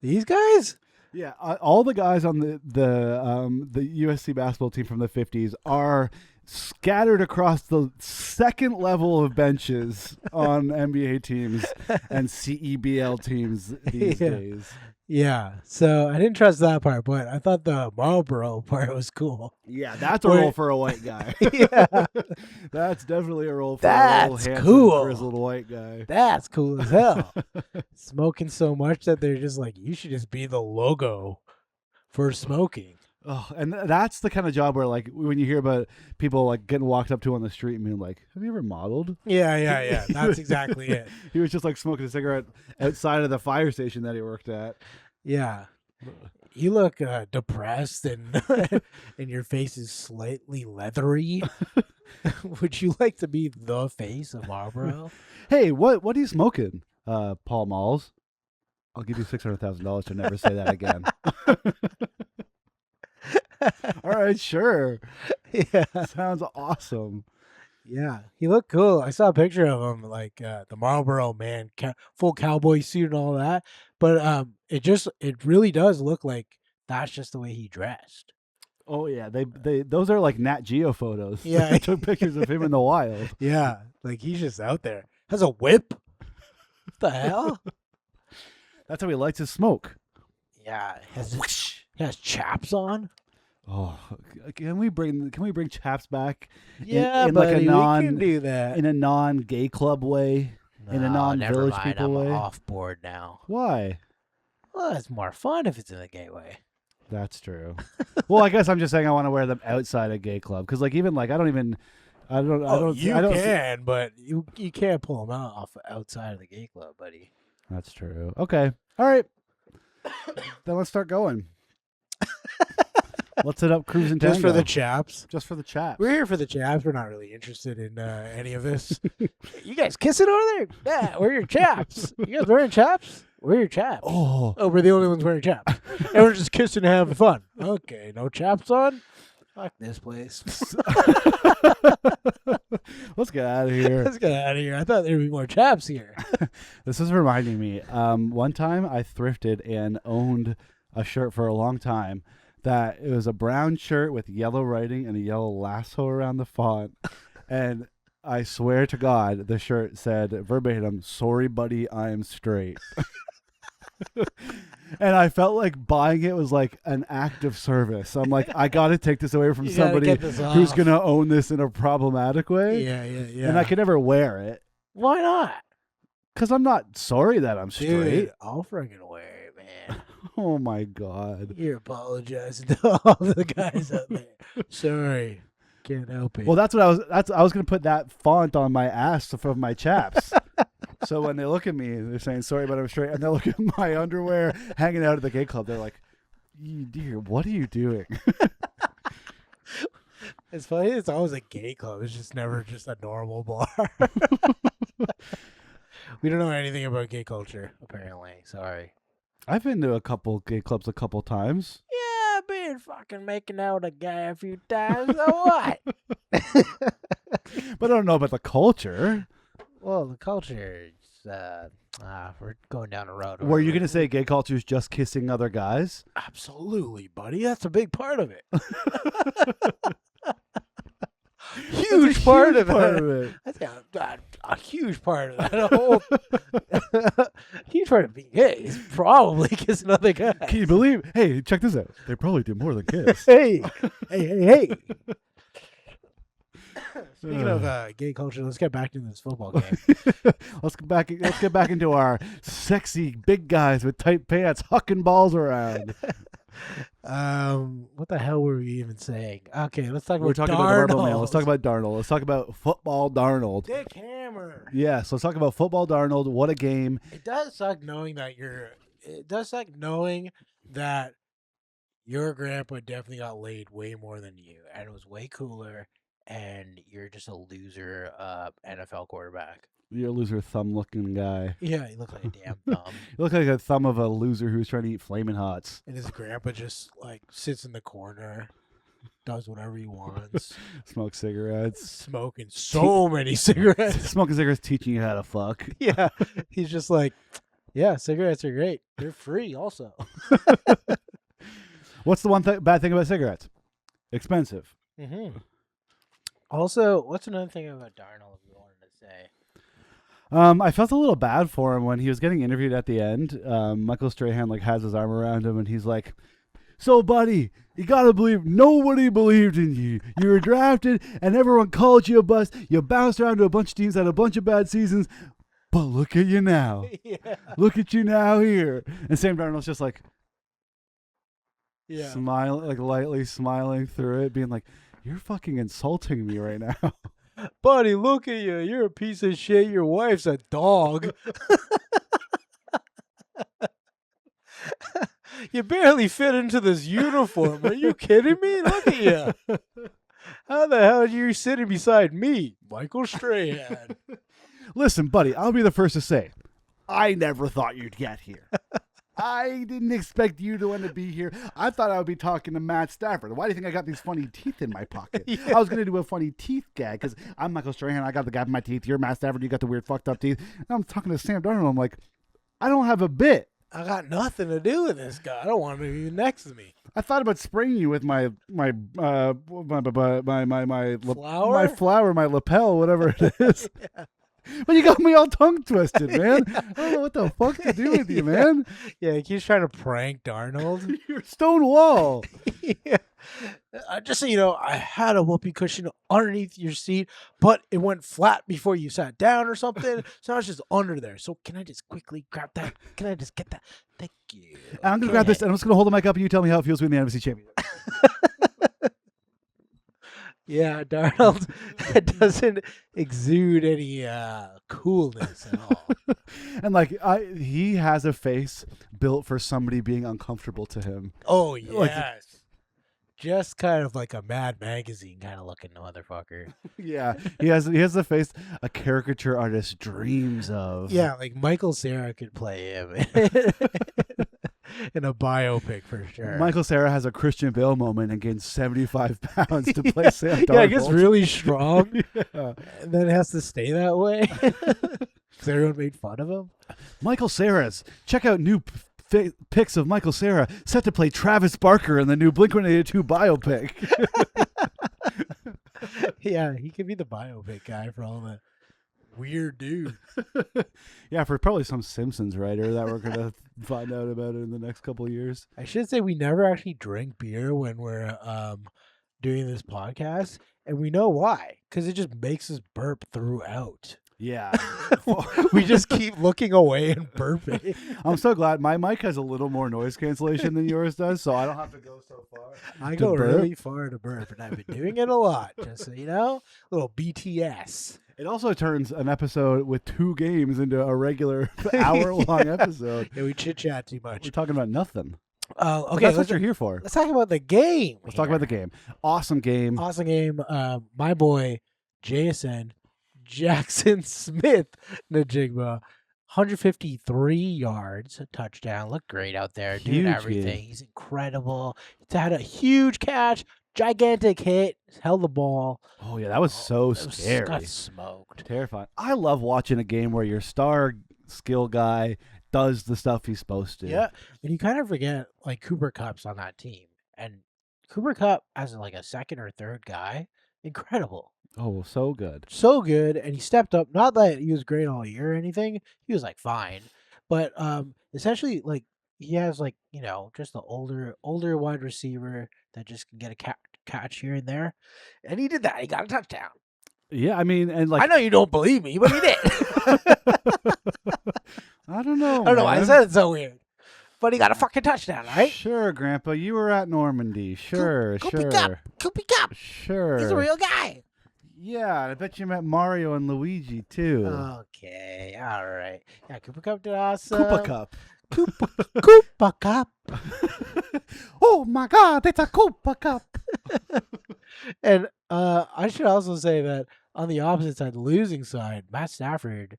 These guys? Yeah, all the guys on the USC basketball team from the 50s are scattered across the second level of benches on NBA teams and CEBL teams these days. Yeah, so I didn't trust that part, but I thought the Marlboro part was cool. Yeah, that's a role for a white guy. Yeah, that's definitely a role for That's a little handsome, cool. grizzled white guy. that's cool as hell. Smoking so much that they're just like, you should just be the logo for smoking. Oh, and that's the kind of job where, like, when you hear about people like getting walked up to on the street and being like, "Have you ever modeled?" Yeah. That's exactly it. He was just like smoking a cigarette outside of the fire station that he worked at. Yeah. You look depressed and and your face is slightly leathery. Would you like to be the face of Marlboro? Hey, what are you smoking, Paul Malls? I'll give you $600,000 to never say that again. All right, sure. Yeah. Sounds awesome. Yeah. He looked cool. I saw a picture of him, like the Marlboro man, full cowboy suit and all that. But it really does look like that's just the way he dressed. Oh yeah, they those are like Nat Geo photos. Yeah. They took pictures of him in the wild. Yeah. Like he's just out there. Has a whip. What the hell? That's how he likes his smoke. Yeah. He has chaps on. Oh, can we bring chaps back? Yeah, in like buddy, a non we can do that. in a non-gay club way, in a non-village never mind, people I'm way. off board now. Why? Well, it's more fun if it's in the gay way. That's true. Well, I guess I'm just saying I want to wear them outside a gay club because, like, even like I don't. You can, but you can't pull them off outside of the gay club, buddy. That's true. Okay. All right. Then let's start going. Let's hit up cruising Just for Tango. the chaps. Just for the chaps. We're here for the chaps. We're not really interested in any of this. You guys kissing over there? Yeah, we're your chaps. You guys wearing chaps? We're your chaps. Oh, we're the only ones wearing chaps. And we're just kissing and having fun. Okay, no chaps on? Fuck this place. let's get out of here. Let's get out of here. I thought there'd be more chaps here. This is reminding me. One time I thrifted and owned a shirt for a long time. That it was a brown shirt with yellow writing and a yellow lasso around the font. And I swear to God, the shirt said verbatim, "Sorry, buddy, I'm straight." And I felt like buying it was like an act of service. I'm like, I got to take this away from somebody who's going to own this in a problematic way. Yeah. And I could never wear it. Why not? Because I'm not sorry that I'm straight. Dude, I'll freaking wear it, man. Oh my god. You're apologizing to all the guys out there. Sorry. Can't help it. Well, that's what I was gonna put that font on my ass from my chaps. So when they look at me, they're saying sorry, but I'm straight, and they look at my underwear hanging out at the gay club. They're like, "Dear, what are you doing?" It's funny. It's always a gay club. It's just never just a normal bar. We don't know anything about gay culture, apparently. Sorry. I've been to a couple gay clubs a couple times. Yeah, I've been fucking making out with a guy a few times. So what? But I don't know about the culture. Well, the culture is, we're going down a road. Were you going to say gay culture is just kissing other guys? Absolutely, buddy. That's a big part of it. Huge part of it. That's a huge part of that. Whole huge part of being gay is probably kissing other guys. Can you believe? Hey, check this out. They probably do more than kiss. Hey. Speaking of gay culture, let's get back to this football game. Let's get back into our sexy big guys with tight pants hucking balls around. What the hell were we even saying? Okay, let's talk about We're talking Darnold. about the Rebel Mail. Let's talk about Darnold. Let's talk about football Darnold. Dick Hammer. Yes, let's talk about football Darnold. What a game. It does suck knowing that your grandpa definitely got laid way more than you, and it was way cooler, and you're just a loser NFL quarterback. You're a loser thumb-looking guy. Yeah, you look like a damn thumb. You look like a thumb of a loser who's trying to eat Flamin' Hots. And his grandpa just like sits in the corner, does whatever he wants. Smoke cigarettes. Smoking so many cigarettes. Smoking cigarettes teaching you how to fuck. Yeah. He's just like, yeah, cigarettes are great. They're free also. What's the one bad thing about cigarettes? Expensive. Mm-hmm. Also, what's another thing about Darnold you wanted to say? I felt a little bad for him when he was getting interviewed at the end. Michael Strahan has his arm around him and he's like, "So, buddy, you gotta believe nobody believed in you. You were drafted and everyone called you a bust. You bounced around to a bunch of teams, had a bunch of bad seasons, but look at you now. Yeah. Look at you now here." And Sam Darnold's just Yeah. smiling, lightly smiling through it, being like, "You're fucking insulting me right now." Buddy, look at you. You're a piece of shit. Your wife's a dog. You barely fit into this uniform. Are you kidding me? Look at you. How the hell are you sitting beside me, Michael Strahan? Listen, buddy, I'll be the first to say, I never thought you'd get here. I didn't expect you to want to be here. I thought I would be talking to Matt Stafford. Why do you think I got these funny teeth in my pocket? Yeah. I was going to do a funny teeth gag because I'm Michael Strahan. I got the gap in my teeth. You're Matt Stafford. You got the weird fucked up teeth. And I'm talking to Sam Darnold. I'm like, I don't have a bit. I got nothing to do with this guy. I don't want him to be next to me. I thought about spraying you with my Flower? my lapel, whatever it is. Yeah. But you got me all tongue twisted, man. I don't know what the fuck to do with you, man. Yeah, he keeps trying to prank Darnold. You're Stonewall. Yeah. Just so you know, I had a whoopee cushion underneath your seat, but it went flat before you sat down or something. So I was just under there. So can I just quickly grab that? Can I just get that? Thank you. I'm going to grab this, and I'm just going to hold the mic up, and you tell me how it feels to win the NFC Championship. Yeah, Darnold doesn't exude any coolness at all. And he has a face built for somebody being uncomfortable to him. Oh yes, just kind of like a Mad Magazine kind of looking motherfucker. Yeah, he has the face a caricature artist dreams of. Yeah, like Michael Cera could play him in a biopic for sure. Michael Cera has a Christian Bale moment and gains 75 pounds to play Sam Darnold. Yeah, it gets really strong, Yeah. and then it has to stay that way because everyone made fun of him. Michael Cera's. Check out new pics of Michael Cera set to play Travis Barker in the new Blink-182 biopic. Yeah, he could be the biopic guy for all the weird dudes. Yeah, for probably some Simpsons writer that we're going to find out about it in the next couple of years. I should say we never actually drink beer when we're doing this podcast, and we know why, because it just makes us burp throughout. Yeah. We just keep looking away and burping. I'm so glad my mic has a little more noise cancellation than yours does, so I don't have to go so far. I to go burp. really far to burp, and I've been doing it a lot, just so you know. Little BTS. It also turns an episode with 2 games into a regular hour-long episode. Yeah, we chit-chat too much. We're talking about nothing. Okay, That's what you're here for. Let's talk about the game. Let's talk about the game. Awesome game. Awesome game. My boy, JSN, Jackson Smith Najigba, 153 yards, a touchdown. Looked great out there, doing Huge everything. game. He's incredible. He's had a huge catch, gigantic hit, held the ball. Oh, yeah, that was so scary. Got smoked. Terrifying. I love watching a game where your star skill guy does the stuff he's supposed to. Yeah, and you kind of forget, like, Cooper Kupp's on that team. And Cooper Kupp as, like, a second or third guy, incredible. Oh, so good. So good, and he stepped up. Not that he was great all year or anything. He was like fine, but essentially, like, he has, like, you know, just the older wide receiver that just can get a catch here and there, and he did that. He got a touchdown. Yeah, I mean, and like I know you don't believe me, but he did. I don't know. I don't know why I man. said it so weird, but he got a fucking touchdown, right? Sure, Grandpa, you were at Normandy. Sure, Koopy Kupp. Koopy Kupp. Sure. He's a real guy. Yeah, I bet you met Mario and Luigi too. Okay, all right. Yeah, Cooper Kupp did awesome. Koopa Cup. Koopa Kupp. Oh my God, it's a Koopa Cup. And I should also say that on the opposite side, the losing side, Matt Stafford,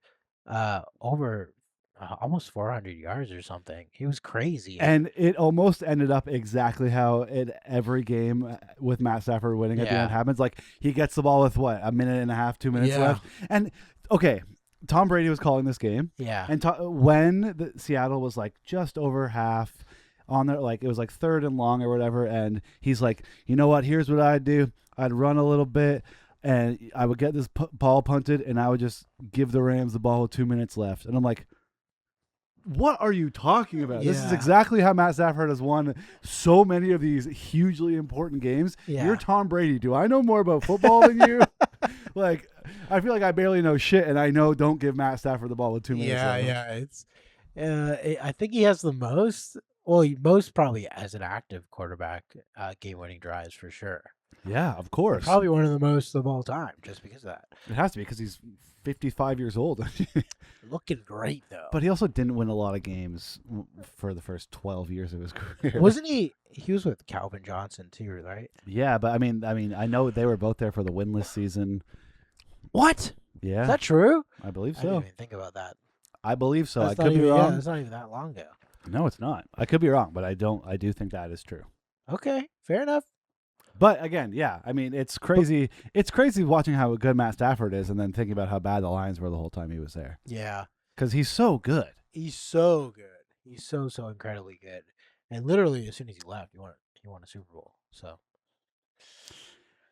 over almost 400 yards or something. He was crazy. And it almost ended up exactly how every game with Matt Stafford winning at the end happens. Like, he gets the ball with what, a minute and a half, 2 minutes left. And okay, Tom Brady was calling this game. Yeah. And when the Seattle was like just over half on there, like it was like 3rd and long or whatever, and he's like, you know what? Here's what I'd do. I'd run a little bit, and I would get this ball punted, and I would just give the Rams the ball with 2 minutes left. And I'm like, what are you talking about? This is Yeah. exactly how Matt Stafford has won so many of these hugely important games. Yeah. You're Tom Brady. Do I know more about football than you? Like, I feel like I barely know shit, and I know don't give Matt Stafford the ball with 2 minutes left. Yeah. It's. I think he has the most. Well, most probably as an active quarterback, game-winning drives for sure. Yeah, of course. Probably one of the most of all time, just because of that. It has to be because he's 55 years old. Looking great though. But he also didn't win a lot of games for the first 12 years of his career. Wasn't he? He was with Calvin Johnson too, right? Yeah, but I mean, I know they were both there for the winless season. What? Yeah, Is that true? I believe I didn't so. even think about that. I believe so. That's I not could be even, wrong. Yeah, it's not even that long ago. No, it's not. I could be wrong, but I do think that is true. Okay, fair enough. But again, yeah, I mean, it's crazy. It's crazy watching how good Matt Stafford is, and then thinking about how bad the Lions were the whole time he was there. Yeah, Because he's so good. he's so good. He's so incredibly good. And literally, as soon as he left, he won a Super Bowl. So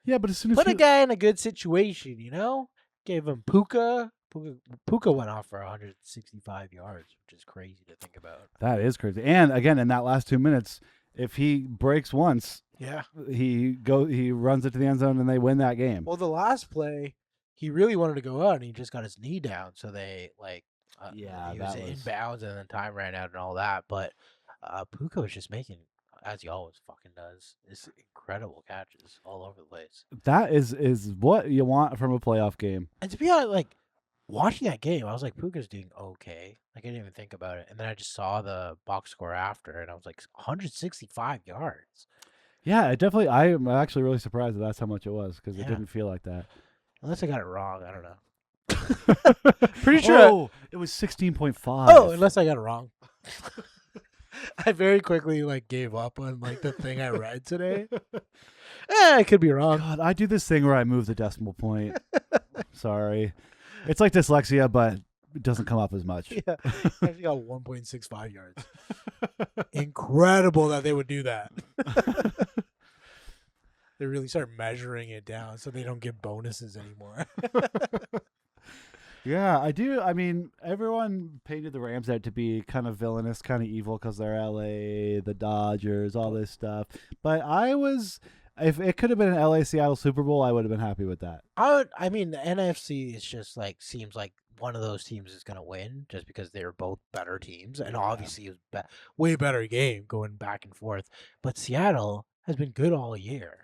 Yeah, but as soon as put a guy in a good situation, you know. Gave him Puka. Puka went off for 165 yards, which is crazy to think about. that is crazy. And again, in that last 2 minutes, if he breaks once, Yeah. he runs it to the end zone and they win that game. Well, the last play, he really wanted to go out, and he just got his knee down. So they he was inbounds, and then time ran out and all that. But Puka was just making, as he always fucking does, this incredible catches all over the place. That is what you want from a playoff game. And to be honest, like, watching that game, I was like, Puka's doing okay. Like, I didn't even think about it. And then I just saw the box score after, and I was like, 165 yards. Yeah, it definitely. I am actually really surprised that that's how much it was because it Yeah. didn't feel like that. Unless I got it wrong. I don't know. Pretty sure. Oh, it was 16.5. Oh, unless I got it wrong. I very quickly gave up on the thing I read today. I could be wrong. God, I do this thing where I move the decimal point. Sorry. It's like dyslexia, but it doesn't come up as much. Yeah, I actually got 1.65 yards. Incredible that they would do that. They really start measuring it down so they don't get bonuses anymore. Yeah, I do. I mean, everyone painted the Rams out to be kind of villainous, kind of evil because they're LA, the Dodgers, all this stuff. But I was If it could have been an LA Seattle Super Bowl, I would have been happy with that. I mean, the NFC is just seems like one of those teams is gonna win just because they're both better teams, and obviously it was way better game going back and forth. But Seattle has been good all year.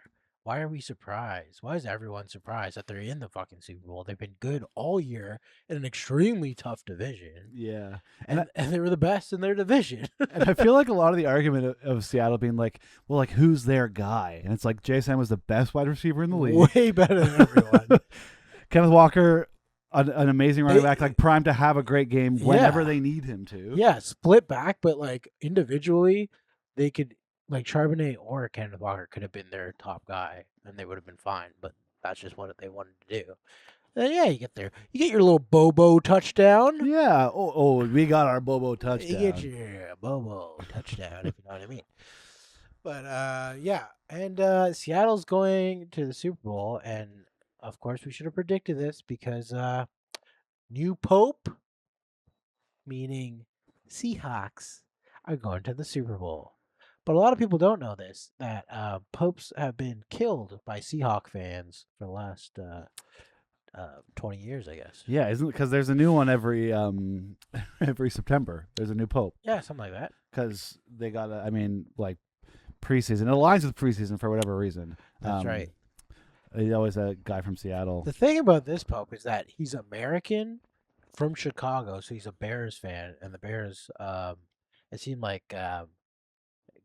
Why are we surprised? Why is everyone surprised that they're in the fucking Super Bowl? They've been good all year in an extremely tough division. Yeah. And they were the best in their division. And I feel like a lot of the argument of Seattle being like, well, like, who's their guy? And it's like, JSN was the best wide receiver in the league. Way better than everyone. Kenneth Walker, an amazing running back, like primed to have a great game whenever they need him to. Yeah, split back, but like individually, they could, like Charbonnet or Kenneth Walker could have been their top guy, and they would have been fine. But that's just what they wanted to do. And yeah, you get your little Bobo touchdown. Yeah. Oh, we got our Bobo touchdown. You get your Bobo touchdown, if you know what I mean. But yeah, and Seattle's going to the Super Bowl, and of course we should have predicted this because new Pope, meaning Seahawks, are going to the Super Bowl. But a lot of people don't know this, that popes have been killed by Seahawk fans for the last 20 years, I guess. Yeah, isn't it? Because there's a new one every September. There's a new pope. Yeah, something like that. Because they got, like preseason. It aligns with preseason for whatever reason. That's right. He's always a guy from Seattle. The thing about this pope is that he's American from Chicago, so he's a Bears fan, and the Bears, it seemed like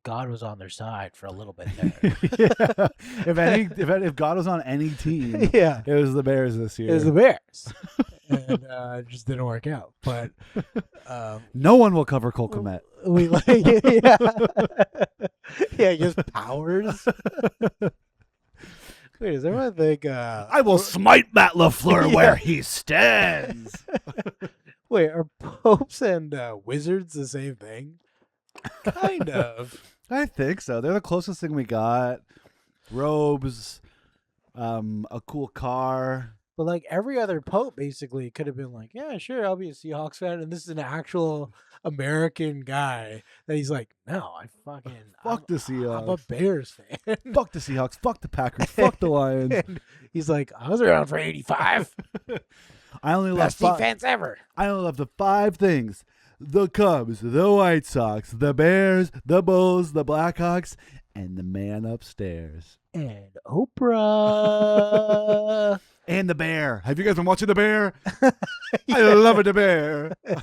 God was on their side for a little bit there. Yeah. If God was on any team, yeah, it was the Bears this year. It was the Bears, and it just didn't work out. But no one will cover Cole Kmet. We yeah, just powers. Wait, does everyone think I will smite Matt LaFleur where he stands? Wait, are popes and wizards the same thing? Kind of. I think so. They're the closest thing we got. Robes, a cool car. But like every other pope basically could have been like, yeah, sure, I'll be a Seahawks fan. And this is an actual American guy that he's like, no, Fuck I'm the Seahawks. I'm a Bears fan. Fuck the Seahawks. Fuck the Packers. Fuck the Lions. And he's like, I was around for 85. I only love Best defense ever. I only love the 5 things: the Cubs, the White Sox, the Bears, the Bulls, the Blackhawks, and the man upstairs. And Oprah. And the Bear. Have you guys been watching the Bear? I love it, the Bear. I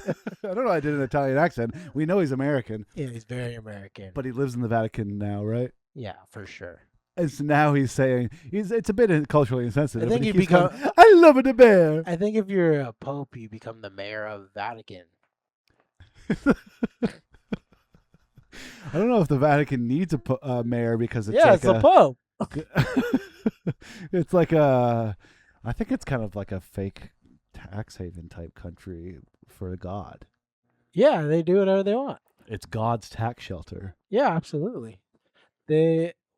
don't know. I did an Italian accent. We know he's American. Yeah, he's very American. But he lives in the Vatican now, right? Yeah, for sure. And so now he's saying it's a bit culturally insensitive. I think but you become. I love it, the Bear. I think if you're a pope, you become the mayor of Vatican. I don't know if the Vatican needs a mayor because it's it's the Pope. It's like I think it's kind of like a fake tax haven type country for God. Yeah, they do whatever they want. It's God's tax shelter. Yeah, absolutely.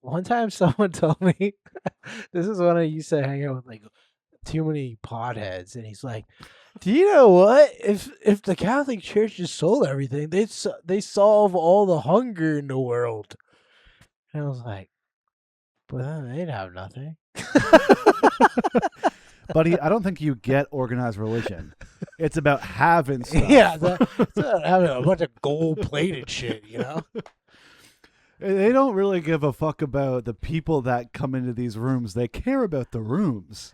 One time someone told me, this is when I used to hang out with like too many potheads, and he's like, do you know what? If the Catholic Church just sold everything, they solve all the hunger in the world. And I was like, but then they'd have nothing. Buddy, I don't think you get organized religion. It's about having stuff. Yeah, it's about having a bunch of gold-plated shit, you know? They don't really give a fuck about the people that come into these rooms. They care about the rooms.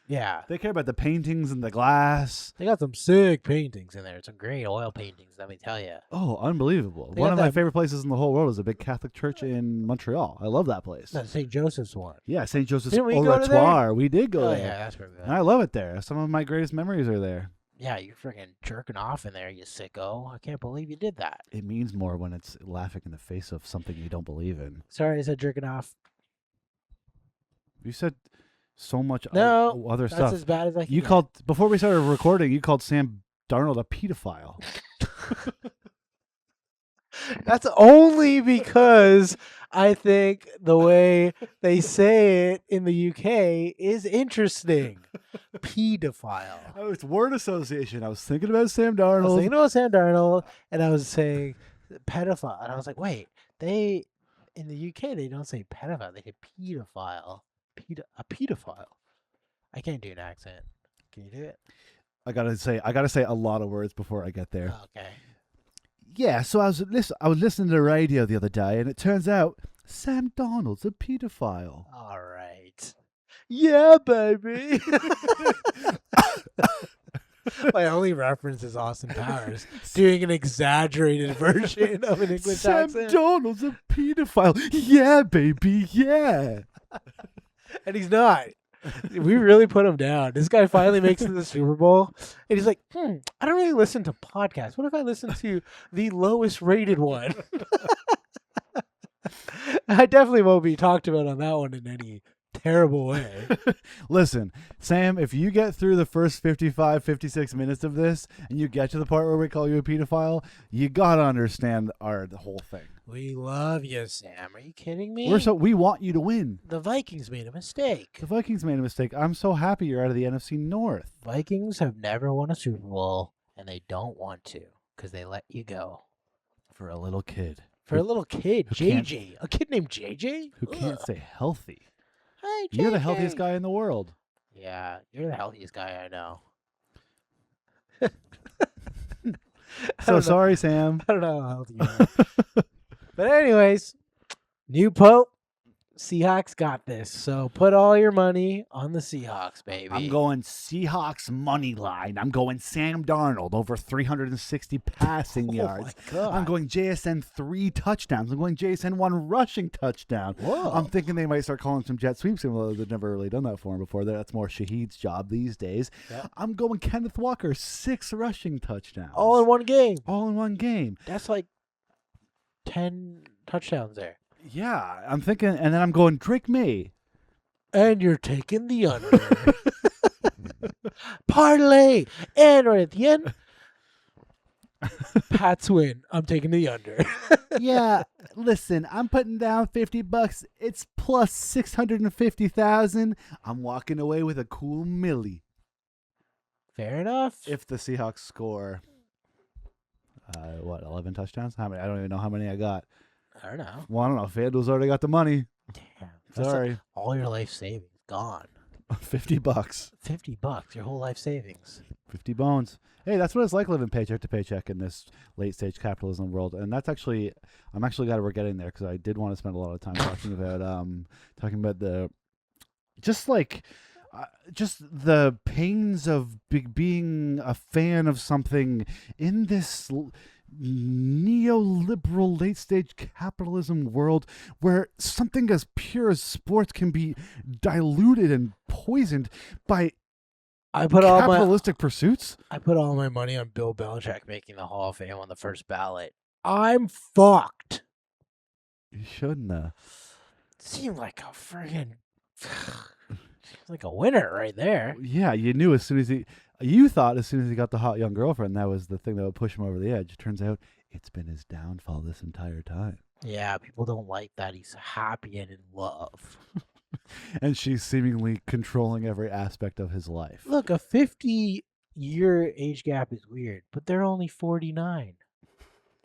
Yeah. They care about the paintings and the glass. They got some sick paintings in there. Some great oil paintings, let me tell you. Oh, unbelievable. They One got of my that- favorite places in the whole world is a big Catholic church in Montreal. I love that place. That's St. Joseph's one. Yeah, St. Joseph's Didn't we go to there? Oratoire. We did go Oh, there. yeah, that's where we And went. I love it there. Some of my greatest memories are there. Yeah, you're freaking jerking off in there, you sicko. I can't believe you did that. It means more when it's laughing in the face of something you don't believe in. Sorry, I said jerking off. You said so much No, other That's stuff. as bad as I can You get. called, before we started recording, you called Sam Darnold a pedophile. That's only because I think the way they say it in the UK is interesting. Pedophile. Oh, it's word association. I was thinking about Sam I was Darnold. thinking about Sam Darnold, and I was saying pedophile, and I was like, wait, In the UK, they don't say pedophile; they say pedophile. A pedophile. I can't do an accent. Can you do it? I gotta say a lot of words before I get there. Okay. Yeah, so I was listening to the radio the other day, and it turns out Sam Donald's a pedophile. All right. Yeah, baby. My only reference is Austin Powers doing an exaggerated version of an English Sam accent. Donald's a pedophile. Yeah, baby, yeah. And he's not. We really put him down. This guy finally makes it to the Super Bowl, and he's like, I don't really listen to podcasts. What if I listen to the lowest rated one? I definitely won't be talked about on that one in any terrible way. Listen, Sam, if you get through the first 55, 56 minutes of this, and you get to the part where we call you a pedophile, you gotta understand the whole thing. We love you, Sam. Are you kidding me? We want you to win. The Vikings made a mistake. The Vikings made a mistake. I'm so happy you're out of the NFC North. Vikings have never won a Super Bowl, and they don't want to because they let you go. For a little kid. For a little kid, who can't- JJ. A kid named JJ? Who can't Ugh. stay healthy. Hey, You're the JJ. healthiest guy in the world. Yeah, you're the healthiest guy I know. So sorry, Sam. I don't know how healthy you are. But anyways, new Pope. Seahawks got this. So put all your money on the Seahawks, baby. I'm going Seahawks money line. I'm going Sam Darnold over 360 passing yards. My God. I'm going JSN 3 touchdowns. I'm going JSN 1 rushing touchdown. Whoa. I'm thinking they might start calling some jet sweeps, although they've never really done that for him before. That's more Shaheed's job these days. Yep. I'm going Kenneth Walker 6 rushing touchdowns. All in one game. All in one game. That's like 10 touchdowns there. Yeah, I'm thinking, and then I'm going Drake May. And you're taking the under. Parlay. And right at the end, Pats win. I'm taking the under. Yeah, listen, I'm putting down $50. It's plus 650,000. I'm walking away with a cool milli. Fair enough. If the Seahawks score, 11 touchdowns? How many? I don't even know how many I got. I don't know. Well, I don't know. FanDuel's already got the money. Damn. That's Sorry. like all your life savings gone. $50. $50, your whole life savings. 50 bones. Hey, that's what it's like living paycheck to paycheck in this late stage capitalism world. And that's actually, I'm actually glad we're getting there because I did want to spend a lot of time talking about the, just the pains of being a fan of something in this neoliberal late stage capitalism world where something as pure as sports can be diluted and poisoned by capitalistic pursuits. I put all my money on Bill Belichick making the Hall of Fame on the first ballot. I'm fucked. You shouldn't have. Seemed like a friggin' like a winner right there. Yeah, you knew as soon as you thought as soon as he got the hot young girlfriend, that was the thing that would push him over the edge. Turns out it's been his downfall this entire time. Yeah, people don't like that he's happy and in love. And she's seemingly controlling every aspect of his life. Look, a 50-year age gap is weird, but they're only 49.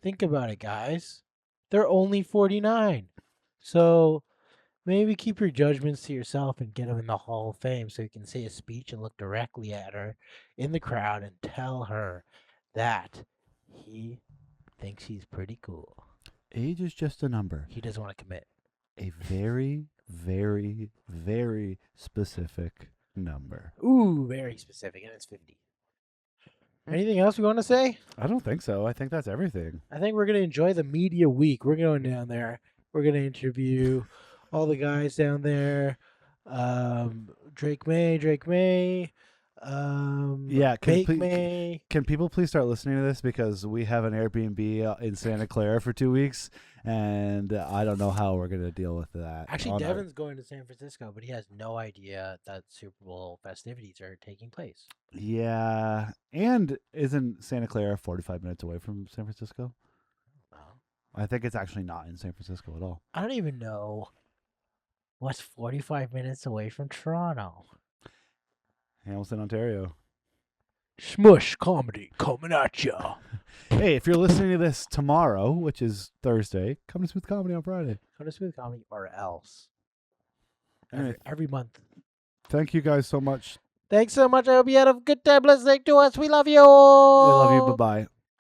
Think about it, guys. They're only 49. So maybe keep your judgments to yourself and get him in the Hall of Fame so you can say a speech and look directly at her in the crowd and tell her that he thinks he's pretty cool. Age is just a number. He doesn't want to commit. A very, very, very specific number. Ooh, very specific, and it's 50. Anything else we want to say? I don't think so. I think that's everything. I think we're going to enjoy the media week. We're going down there. We're going to interview all the guys down there. Drake May. Yeah, May. Can people please start listening to this because we have an Airbnb in Santa Clara for 2 weeks, and I don't know how we're going to deal with that. Actually, Devin's going to San Francisco, but he has no idea that Super Bowl festivities are taking place. Yeah, and isn't Santa Clara 45 minutes away from San Francisco? No. I think it's actually not in San Francisco at all. I don't even know what's 45 minutes away from Toronto. Hamilton, Ontario. Smush comedy coming at ya. Hey, if you're listening to this tomorrow, which is Thursday, come to Smooth Comedy on Friday. Come to Smooth Comedy or else. Anyway. Every month. Thank you guys so much. Thanks so much. I hope you had a good time listening to us. We love you. We love you. Bye-bye.